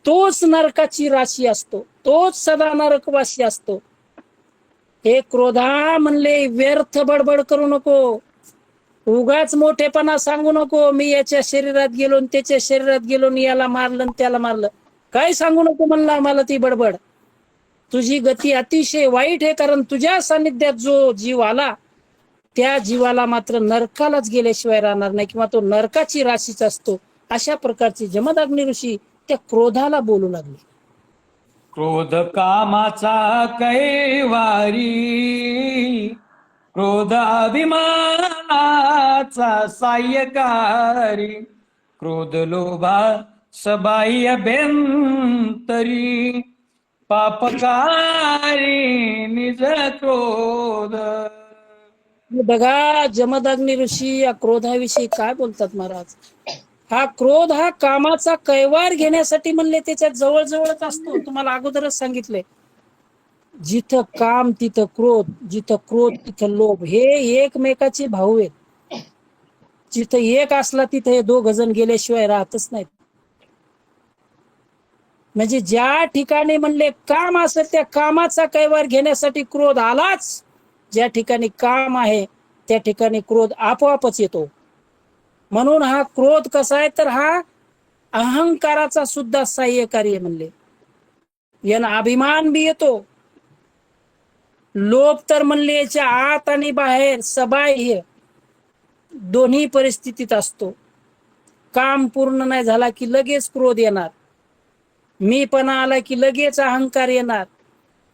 तोच नरकाची राशी असतो, तोच सदा नरकवासी असतो. हे क्रोधा म्हणले व्यर्थ बडबड करू नको, उगाच मोठेपणा सांगू नको, मी याच्या शरीरात गेलो आणि त्याच्या शरीरात गेलो आणि याला मारलं आणि त्याला मारलं, काय सांगू नको म्हणला मला ती बडबड. तुझी गती अतिशय वाईट आहे, कारण तुझ्या सानिध्यात जो जीव आला त्या जीवाला मात्र नरकालाच गेल्याशिवाय राहणार नाही, किंवा तो नरकाची राशीच असतो. अशा प्रकारचे जमदग्नी ऋषी त्या क्रोधाला बोलू लागले. क्रोध कामाचा कैवारी, क्रोध अभिमानाचा साह्यकारी, क्रोध लोभा सबाह्य बेंतरी, पापकारी निज क्रोध. बघा जमदग्नी ऋषी या क्रोधाविषयी काय बोलतात महाराज. हा क्रोध हा कामाचा कैवार घेण्यासाठी म्हणले त्याच्या जवळजवळच असतो. तुम्हाला अगोदरच सांगितले, जिथं काम तिथं क्रोध, जिथं क्रोध तिथं लोभ, हे एकमेकाचे भाऊ आहेत. जिथं एक असला तिथं हे दोघ जण गेल्याशिवाय राहतच नाहीत. म्हणजे ज्या ठिकाणी म्हणले काम असेल त्या कामाचा कैवार घेण्यासाठी क्रोध आलाच, ज्या ठिकाणी काम आहे त्या ठिकाणी क्रोध आपोआपच येतो. म्हणून हा क्रोध कसा आहे, तर हा अहंकाराचा सुद्धा सहाय्यकारी आहे म्हणले. यानं अभिमान बी येतो. लोभ तर म्हणले याच्या आत आणि बाहेर सबाह्य दोन्ही परिस्थितीत असतो. काम पूर्ण नाही झाला की लगेच क्रोध येणार, मीपणा आला की लगेच अहंकार येणार,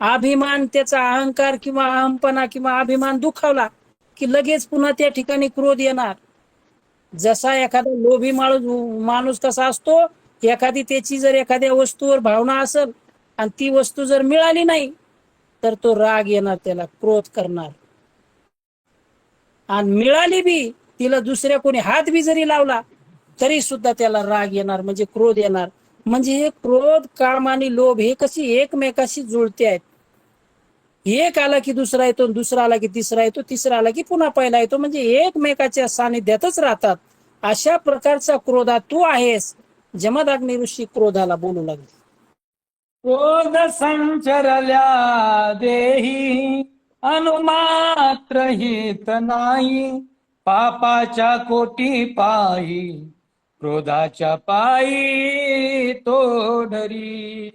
अभिमान त्याचा अहंकार किंवा अहमपणा किंवा अभिमान दुखावला की लगेच पुन्हा त्या ठिकाणी क्रोध येणार. जसा एखादा लोभी माणूस कसा असतो, एखादी त्याची जर एखाद्या वस्तूवर भावना असेल आणि ती वस्तू जर मिळाली नाही तर तो राग येणार, त्याला क्रोध करणार. आणि मिळाली बी, तिला दुसऱ्या कोणी हात बी जरी लावला तरी सुद्धा त्याला राग येणार, म्हणजे क्रोध येणार. म्हणजे हे क्रोध, काम आणि लोभ हे कशी एकमेकाशी जुळते आहेत. एक आला की दुसरा येतो, दुसरा आला की तिसरा येतो, तिसरा आला की पुन्हा पहिला येतो, म्हणजे एकमेकाच्या सानिध्यातच राहतात. अशा प्रकारचा क्रोधा तू आहेस. जमदग्नी ऋषी क्रोधाला बोलू लागले. क्रोध संचरल्या देही, अनुमात्र हित नाही, पापाच्या कोटी पायी, क्रोधाच्या पायी तो डरी.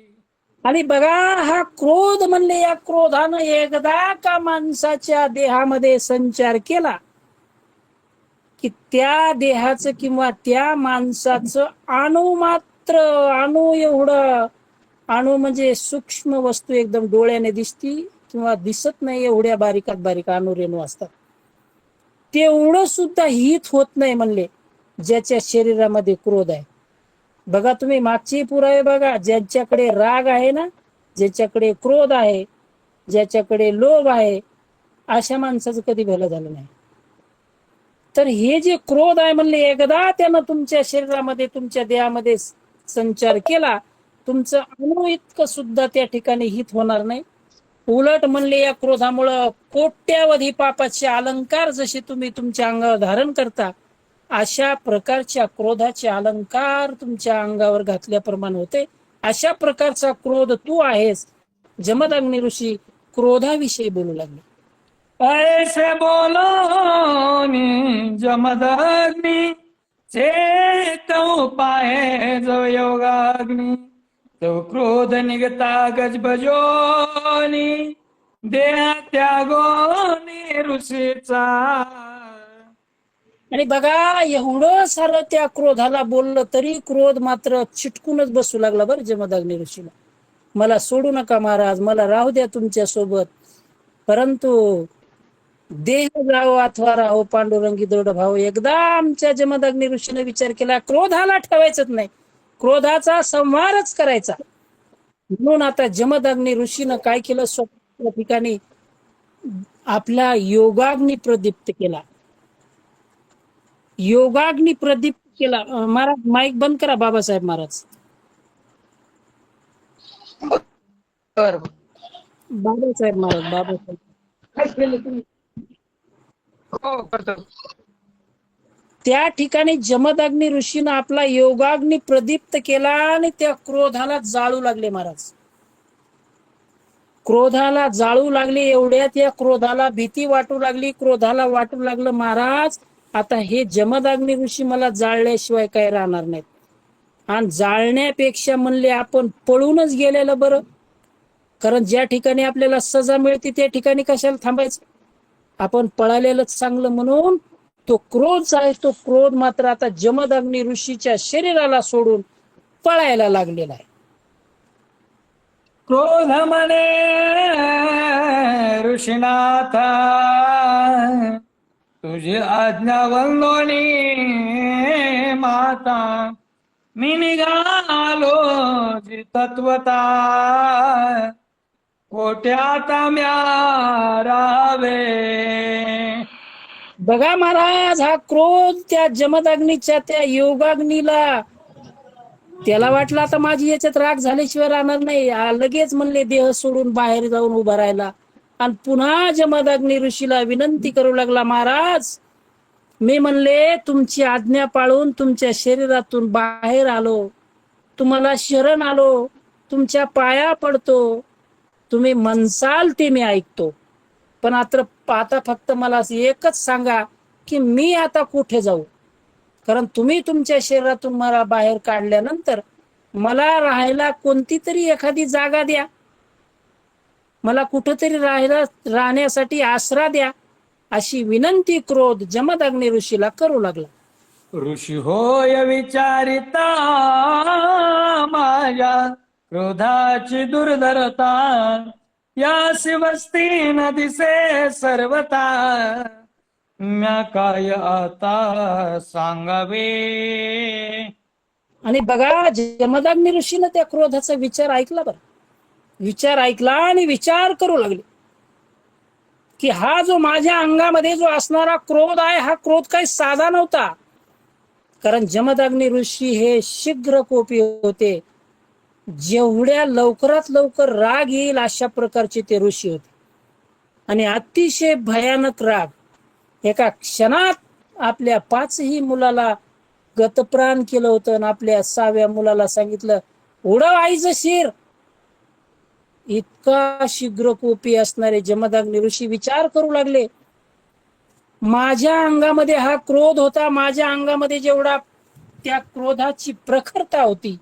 आणि बघा हा क्रोध म्हणले, या क्रोधानं एकदा का माणसाच्या देहामध्ये संचार केला की त्या देहाचं किंवा त्या माणसाचं अणुमात्र, अणु एवढं, अणु म्हणजे सूक्ष्म वस्तू एकदम डोळ्याने दिसती किंवा दिसत नाही एवढ्या बारीकात बारीक अणुरेणू असतात, तेवढं सुद्धा हित होत नाही म्हणले ज्याच्या शरीरामध्ये क्रोध आहे. बघा तुम्ही मागचे पुरावे बघा, ज्यांच्याकडे राग आहे ना, ज्याच्याकडे क्रोध आहे, ज्याच्याकडे लोभ आहे, अशा माणसाचं कधी भलं झालं नाही. तर हे जे क्रोध आहे म्हणले, एकदा त्यानं तुमच्या शरीरामध्ये, तुमच्या देहामध्ये संचार केला, तुमचं अणु इतकं सुद्धा त्या ठिकाणी हित होणार नाही. उलट म्हणले या क्रोधामुळं कोट्यावधी पापाचे अलंकार जसे तुम्ही तुमच्या अंगावर धारण करता, अशा प्रकारच्या क्रोधाचे अलंकार तुमच्या अंगावर घातल्याप्रमाणे होते. अशा प्रकारचा क्रोध तू आहेस. जमदग्नी ऋषी क्रोधाविषयी बोलू लागले. ऐसे बोलोनी जमदग्नी, चेतऊ पाहे जो योगाग्नी, तो क्रोध निघता गजबजोनी, देह त्यागोनी ऋषीचा. आणि बघा एवढं सारं त्या क्रोधाला बोललं तरी क्रोध मात्र चिटकूनच बसू लागला बरं जमदग्नी ऋषीला. मला सोडू नका महाराज, मला राहू द्या तुमच्या सोबत, परंतु देह जावो अथवा राहो पांडुरंगी दृढ भाव. एकदा आमच्या जमदग्नी ऋषीने विचार केला, क्रोधाला ठेवायचंच नाही, क्रोधाचा संहारच करायचा. म्हणून आता जमदग्नी ऋषीनं काय केलं, स्वतः ठिकाणी आपला योगाग्नी प्रदीप्त केला. योगाग्नी प्रदीप्त केला. महाराज माईक बंद करा, बाबासाहेब महाराज. बर बाबासाहेब महाराज, बाबासाहेब. हो करतो. त्या ठिकाणी जमदग्नी ऋषीनं आपला योगाग्नी प्रदीप्त केला आणि त्या क्रोधाला जाळू लागले महाराज. क्रोधाला जाळू लागले. एवढ्यात या क्रोधाला भीती वाटू लागली, क्रोधाला वाटू लागलं महाराज आता हे जमदग्नी ऋषी मला जाळल्याशिवाय काय राहणार नाहीत. आणि जाळण्यापेक्षा म्हणले आपण पळूनच गेलेलं बरं. कारण ज्या ठिकाणी आपल्याला सजा मिळते त्या ठिकाणी कशाला थांबायचं, आपण पळालेलंच चांगलं. म्हणून तो क्रोध आहे, तो क्रोध मात्र आता जमदग्नी ऋषीच्या शरीराला सोडून पळायला लागलेला आहे. क्रोध मने ऋषीनाथ तुझी आज्ञा वंदोनी माता मी निघालो जी तत्वता कोट्यात म्या राहावे. बघा महाराज, हा क्रोध त्या जमदग्नीच्या त्या योगाग्नीला, त्याला वाटलं आता माझी याच्यात राग झाल्याशिवाय राहणार नाही. लगेच म्हणले देह सोडून बाहेर जाऊन उभा राहिला आणि पुन्हा जमदग्नी ऋषीला विनंती करू लागला, महाराज मी म्हणले तुमची आज्ञा पाळून तुमच्या शरीरातून बाहेर आलो, तुम्हाला शरण आलो, तुमच्या पाया पडतो, तुम्ही म्हणसाल ते मी ऐकतो. पण आता फक्त मला एकच सांगा की मी आता कुठे जाऊ. कारण तुम्ही तुमच्या शरीरातून मला बाहेर काढल्यानंतर मला राहायला कोणती तरी एखादी जागा द्या, मला कुठंतरी राहण्यासाठी आसरा द्या, अशी विनंती क्रोध जमदग्नी ऋषीला करू लागला. ऋषी होय विचारिता माझ्या क्रोधाची दुर्धरता यासी वस्ती न दिसे सर्वता म्या काय आता सांगावे. आणि बघा जमदग्नी ऋषीनं त्या क्रोधाचा विचार ऐकला. बरं विचार ऐकला आणि विचार करू लागले की हा जो माझ्या अंगामध्ये जो असणारा क्रोध आहे, हा क्रोध काही साधा नव्हता. कारण जमदग्नी ऋषी हे शीघ्र कोपी होते, जेवढ्या लवकरात लवकर राग येईल अशा प्रकारचे ते ऋषी होते. आणि अतिशय भयानक राग. एका क्षणात आपल्या 5ही मुलाला गतप्राण केलं होतं आणि आपल्या 6व्या मुलाला सांगितलं उडव आईचं शिर. इतका शीघ्र कोपी असणारे जमदग्नी ऋषी विचार करू लागले, माझ्या अंगामध्ये हा क्रोध होता, माझ्या अंगामध्ये जेवढा त्या क्रोधाची प्रखरता होती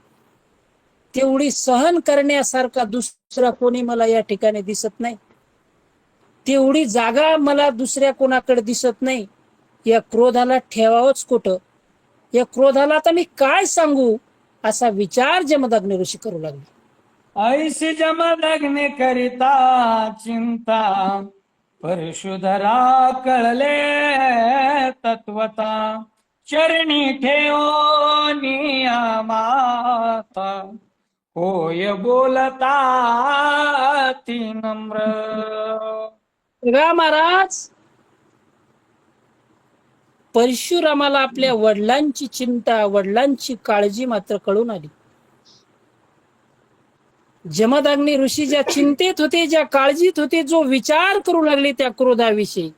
तेवढी सहन करण्यासारखा दुसरा कोणी मला या ठिकाणी दिसत नाही, तेवढी जागा मला दुसऱ्या कोणाकडे दिसत नाही. या क्रोधाला ठेवावंच कुठं, या क्रोधाला आता मी काय सांगू, असा विचार जमदग्नी ऋषी करू लागले. ऐशी जमदग्नी करिता चिंता परशुधरा कळले तत्वता चरणी ठेवो नियमाता होय बोलता ती नम्र. बघा महाराज, परशुरामाला आपल्या वडिलांची चिंता, वडिलांची काळजी मात्र कळून आली. जमदग्नी ऋषी ज्या चिंतेत होते, ज्या काळजीत होते, जो विचार करू लागले त्या क्रोधाविषयी,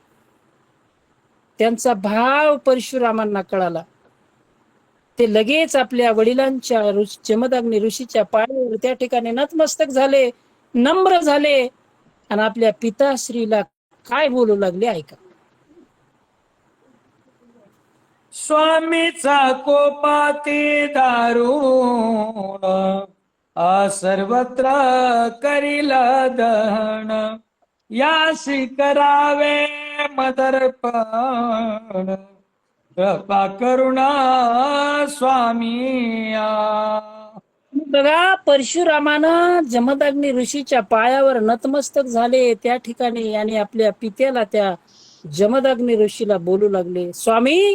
त्यांचा भाव परशुरामांना कळाला. ते लगेच आपल्या वडिलांच्या जमदग्नी ऋषीच्या पायावर त्या ठिकाणी नतमस्तक झाले, नम्र झाले आणि आपल्या पिताश्रीला काय बोलू लागले ऐका. स्वामीचा कोपाती दारुण सर्वत्र करील दहन यासी करावे मदर्पण कृपा करुणा स्वामी. बघा परशुरामानं जमदग्नी ऋषीच्या पायावर नतमस्तक झाले त्या ठिकाणी आणि आपल्या पित्याला, त्या जमदग्नी ऋषीला बोलू लागले, स्वामी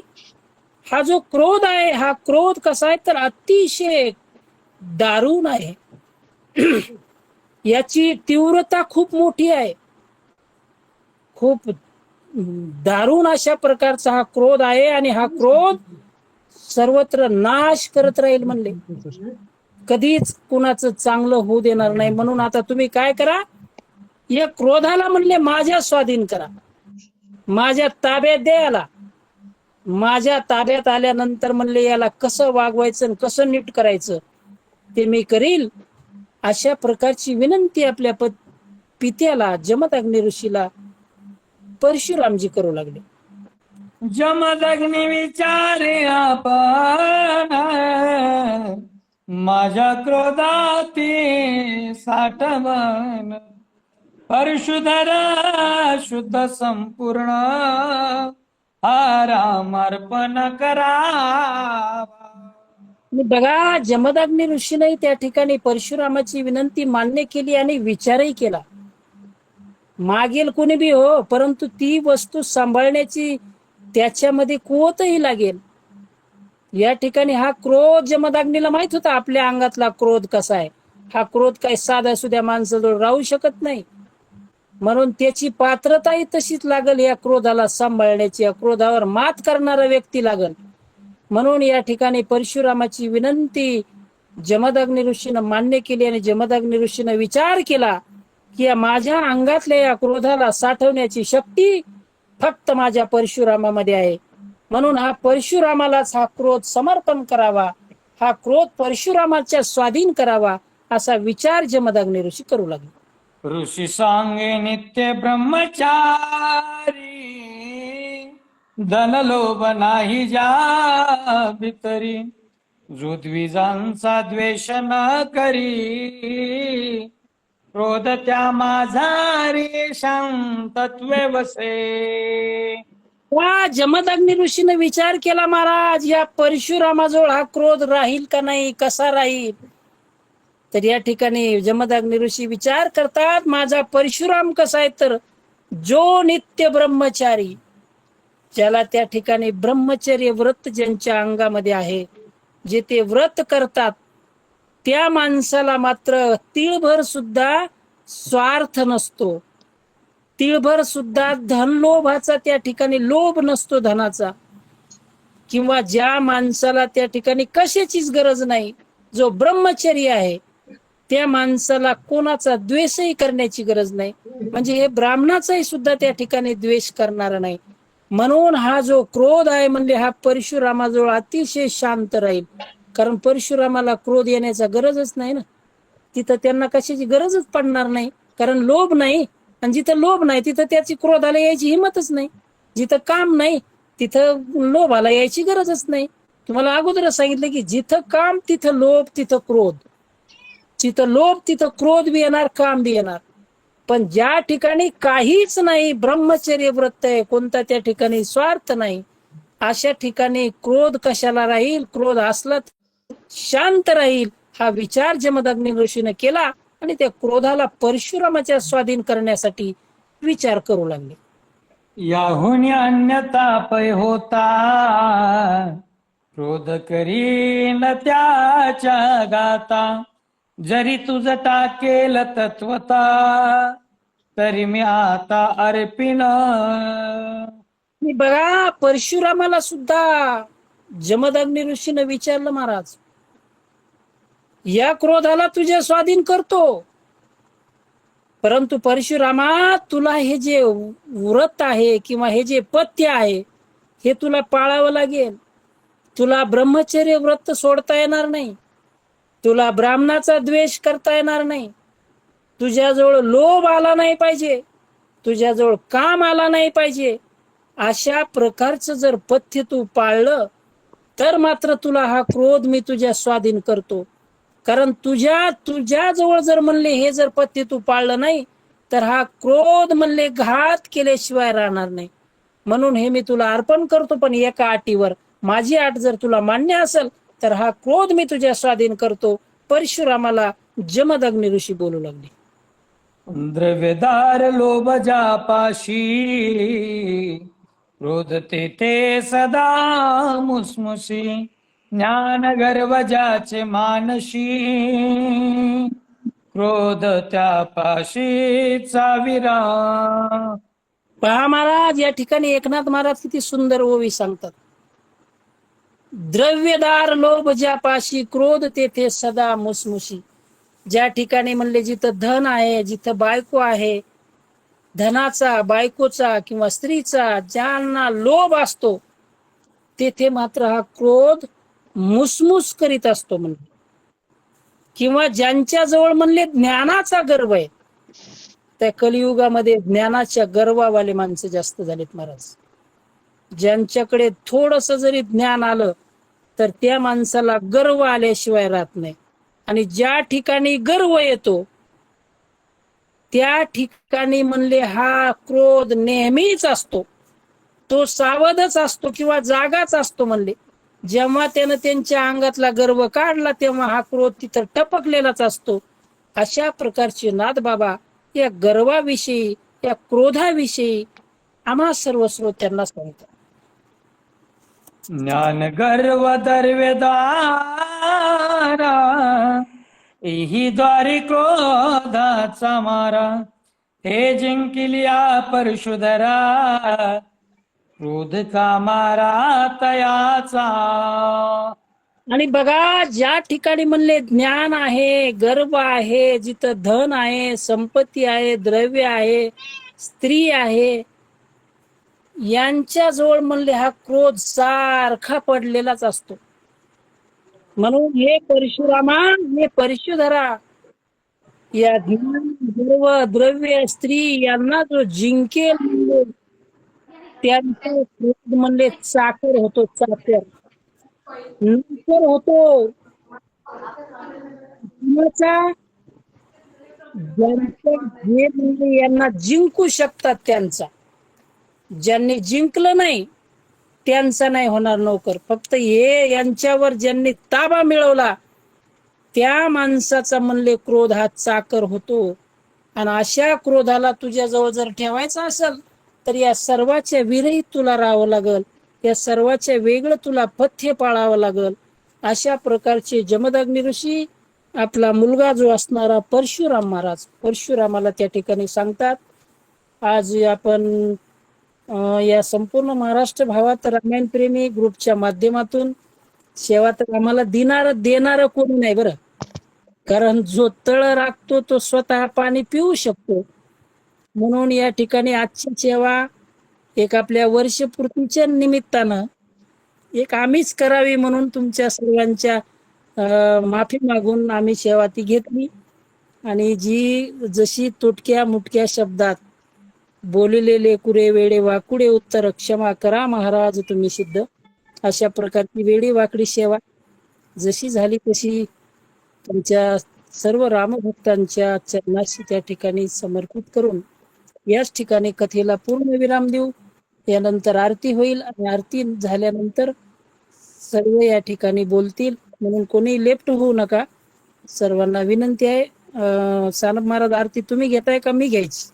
हा जो क्रोध आहे, हा क्रोध कसा आहे तर अतिशय दारुण आहे. याची तीव्रता खूप मोठी आहे. खूप दारुण अशा प्रकारचा हा क्रोध आहे आणि हा क्रोध सर्वत्र नाश करत राहील म्हणले. कधीच कुणाचं चांगलं होऊ देणार नाही. म्हणून आता तुम्ही काय करा, या क्रोधाला म्हणले माझ्या स्वाधीन करा, माझ्या ताब्यात द्या याला. माझ्या ताब्यात आल्यानंतर म्हणले याला कसं वागवायचं आणि कसं नीट करायचं ते मी करील. अशा प्रकारची विनंती आपल्या पित्याला जमदग्नी ऋषीला परशुरामजी करू लागले. जमदग्नी विचारे आपण माझ्या क्रोधाती साठवण परशुधर शुद्ध संपूर्ण हा रामार्पण करावा. आणि बघा, जमदग्नी ऋषीने त्या ठिकाणी परशुरामाची विनंती मान्य केली आणि विचारही केला. मागेल कोणी बी हो, परंतु ती वस्तू सांभाळण्याची त्याच्यामध्ये कुवतही लागेल. या ठिकाणी हा क्रोध जमदग्नीला माहित होता आपल्या अंगातला क्रोध कसा आहे. हा क्रोध काही साध्या सुद्या माणसाजवळ राहू शकत नाही. म्हणून त्याची पात्रताही तशीच लागल या क्रोधाला सांभाळण्याची, या क्रोधावर मात करणारा व्यक्ती लागल. म्हणून या ठिकाणी परशुरामाची विनंती जमदग्नी ऋषीनं मान्य केली आणि जमदग्नी ऋषीनं विचार केला की या माझ्या अंगातल्या या क्रोधाला साठवण्याची शक्ती फक्त माझ्या परशुरामामध्ये आहे. म्हणून हा परशुरामालाच हा क्रोध समर्पण करावा, हा क्रोध परशुरामाच्या स्वाधीन करावा, असा विचार जमदग्नी ऋषी करू लागले. ऋषी सांगे नित्य ब्रह्मचारी धन लोभ नाही ज्या भितरी जुद्विजांचा द्वेष न करी क्रोध त्या माझा रे शांतत्वे वसे. वा, जमदग्नी ऋषीने विचार केला, महाराज या परशुरामाजवळ हा क्रोध राहील का नाही, कसा राहील. तर या ठिकाणी जमदग्नी ऋषी विचार करतात, माझा परशुराम कसा आहे, तर जो नित्य ब्रह्मचारी, ज्याला त्या ठिकाणी ब्रह्मचर्य व्रत ज्यांच्या अंगामध्ये आहे, जे ते व्रत करतात, त्या माणसाला मात्र तिळभर सुद्धा स्वार्थ नसतो, तिळभर सुद्धा धनलोभाचा त्या ठिकाणी लोभ नसतो धनाचा. किंवा ज्या माणसाला त्या ठिकाणी कशाचीच गरज नाही, जो ब्रह्मचर्य आहे, त्या माणसाला कोणाचा द्वेषही करण्याची गरज नाही. म्हणजे हे ब्राह्मणाचाही सुद्धा त्या ठिकाणी द्वेष करणारा नाही. म्हणून हा जो क्रोध आहे म्हणजे हा परशुरामाजवळ अतिशय शांत राहील. कारण परशुरामाला क्रोध येण्याचा गरजच नाही ना, तिथं त्यांना कशाची गरजच पडणार नाही, कारण लोभ नाही. आणि जिथं लोभ नाही तिथं त्याची क्रोधाला यायची हिंमतच नाही. जिथं काम नाही तिथं लोभाला यायची गरजच नाही. तुम्हाला अगोदरच सांगितलं की जिथं काम तिथं लोभ, तिथं क्रोध. जिथं लोभ तिथं क्रोध बी येणार, काम बी येणार. पण ज्या ठिकाणी काहीच नाही, ब्रह्मचर्य व्रत आहे, कोणता त्या ठिकाणी स्वार्थ नाही, अशा ठिकाणी क्रोध कशाला राहील. क्रोध असला शांत राहील, हा विचार जमदग्नी ऋषीने केला आणि त्या क्रोधाला परशुरामाच्या स्वाधीन करण्यासाठी विचार करू लागले. याहून अन्यथा पै होता क्रोध करीन त्याच्या गाता जरी तुझ टाकेल तत्वता तरी मी आता अर्पिन. बघा, परशुरामाला सुद्धा जमदग्नी ऋषीने विचारलं, महाराज या क्रोधाला तुझ्या स्वाधीन करतो, परंतु परशुरामा तुला हे जे व्रत आहे किंवा हे जे पथ्य आहे हे तुला पाळावं लागेल. तुला ब्रह्मचर्य व्रत सोडता येणार नाही, तुला ब्राह्मणाचा द्वेष करता येणार नाही, तुझ्याजवळ लोभ आला नाही पाहिजे, तुझ्याजवळ काम आला नाही पाहिजे. अशा प्रकारचं जर पथ्य तू पाळलं तर मात्र तुला हा क्रोध मी तुझ्या स्वाधीन करतो. कारण तुझ्याजवळ जर म्हणले हे जर पथ्य तू पाळलं नाही तर हा क्रोध म्हणले घात केल्याशिवाय राहणार नाही. म्हणून हे मी तुला अर्पण करतो, पण एका अटीवर. माझी अट जर तुला मान्य असेल तर हा क्रोध मी तुझ्या स्वाधीन करतो. परशुरामाला जमदग्नी ऋषी बोलू लागले. द्रव्यदार लोभ जापाशी क्रोध तेथे सदा मुसमुसी ज्ञान गर्व ज्याचे मानशी क्रोध त्या पाशी चाविरा. पहा महाराज, या ठिकाणी एकनाथ महाराज किती सुंदर ओवी सांगतात. द्रव्यदार लोभ ज्यापाशी, क्रोध तेथे सदा मुसमुशी. ज्या ठिकाणी म्हणले जिथं धन आहे, जिथं बायको आहे, धनाचा, बायकोचा किंवा स्त्रीचा ज्यांना लोभ असतो, तेथे मात्र हा क्रोध मुसमुस करीत असतो म्हणले. किंवा ज्यांच्या जवळ म्हणले ज्ञानाचा गर्व आहे, त्या कलियुगामध्ये ज्ञानाच्या गर्वावाले माणसं जास्त झालेत महाराज. ज्यांच्याकडे थोडस जरी ज्ञान आलं तर त्या माणसाला गर्व आल्याशिवाय राहत नाही. आणि ज्या ठिकाणी गर्व येतो त्या ठिकाणी म्हणले हा क्रोध नेहमीच असतो, तो सावधच असतो किंवा जागाच असतो म्हणले. जेव्हा त्यानं त्यांच्या अंगातला गर्व काढला तेव्हा हा क्रोध तिथं टपकलेलाच असतो. अशा प्रकारचे नाथ बाबा या गर्वाविषयी, या क्रोधाविषयी आम्हा सर्व श्रोत्यांना सांगतात. ज्ञान गर्व दर्वेदारा, एही द्वारी क्रोधाचा मारा. हे जिंकिलिया परशुधरा, क्रोध का मारा तयाचा. आणि बघा, ज्या ठिकाणी म्हणले ज्ञान आहे, गर्व आहे, जिथं धन आहे, संपत्ती आहे, द्रव्य आहे, स्त्री आहे, यांच्या जवळ म्हणले हा क्रोध सारखा पडलेलाच असतो. म्हणून हे परशुरामा, हे परशुधरा, या ज्ञान, गर्व, द्रव्य, स्त्री यांना जो जिंकेल म्हणले त्यांचा क्रोध म्हणले चाकर होतो, चाकर नंतर होतो. ज्यांचं जे म्हणजे यांना जिंकू शकतात त्यांचा, ज्यांनी जिंकलं नाही त्यांचा नाही होणार नोकर. फक्त हे यांच्यावर ज्यांनी ताबा मिळवला त्या माणसाचा म्हणले क्रोध हा चाकर होतो. आणि अशा क्रोधाला तुझ्याजवळ जर ठेवायचा असेल तर या सर्वाच्या विरहित तुला राहावं लागल, या सर्वाच्या वेगळं तुला पथ्य पाळावं लागल. अशा प्रकारचे जमदग्नी ऋषी आपला मुलगा जो असणारा परशुराम महाराज, परशुरामाला त्या ठिकाणी सांगतात. आज आपण या संपूर्ण महाराष्ट्र भावात रामायण प्रेमी ग्रुपच्या माध्यमातून सेवा तर आम्हाला देणार कोणी नाही बरं. कारण जो तळ राखतो तो स्वतः पाणी पिऊ शकतो. म्हणून या ठिकाणी आजची सेवा एक आपल्या वर्षपूर्तीच्या निमित्तानं एक आम्हीच करावी म्हणून तुमच्या सर्वांच्या माफी मागून आम्ही सेवा ती घेतली. आणि जी जशी तुटक्या मुटक्या शब्दात बोललेले कुरे वेडे वाकुडे उत्तर क्षमा करा महाराज तुम्ही सिद्ध, अशा प्रकारची वेडी वाकडी सेवा जशी झाली तशी तुमच्या सर्व रामभक्तांच्या चरणाशी त्या ठिकाणी समर्पित करून याच ठिकाणी कथेला पूर्ण विराम देऊ. यानंतर आरती होईल आणि आरती झाल्यानंतर सर्व या ठिकाणी बोलतील, म्हणून कोणी लेफ्ट होऊ नका. सर्वांना विनंती आहे. सानप महाराज, आरती तुम्ही घेताय का मी घ्यायची?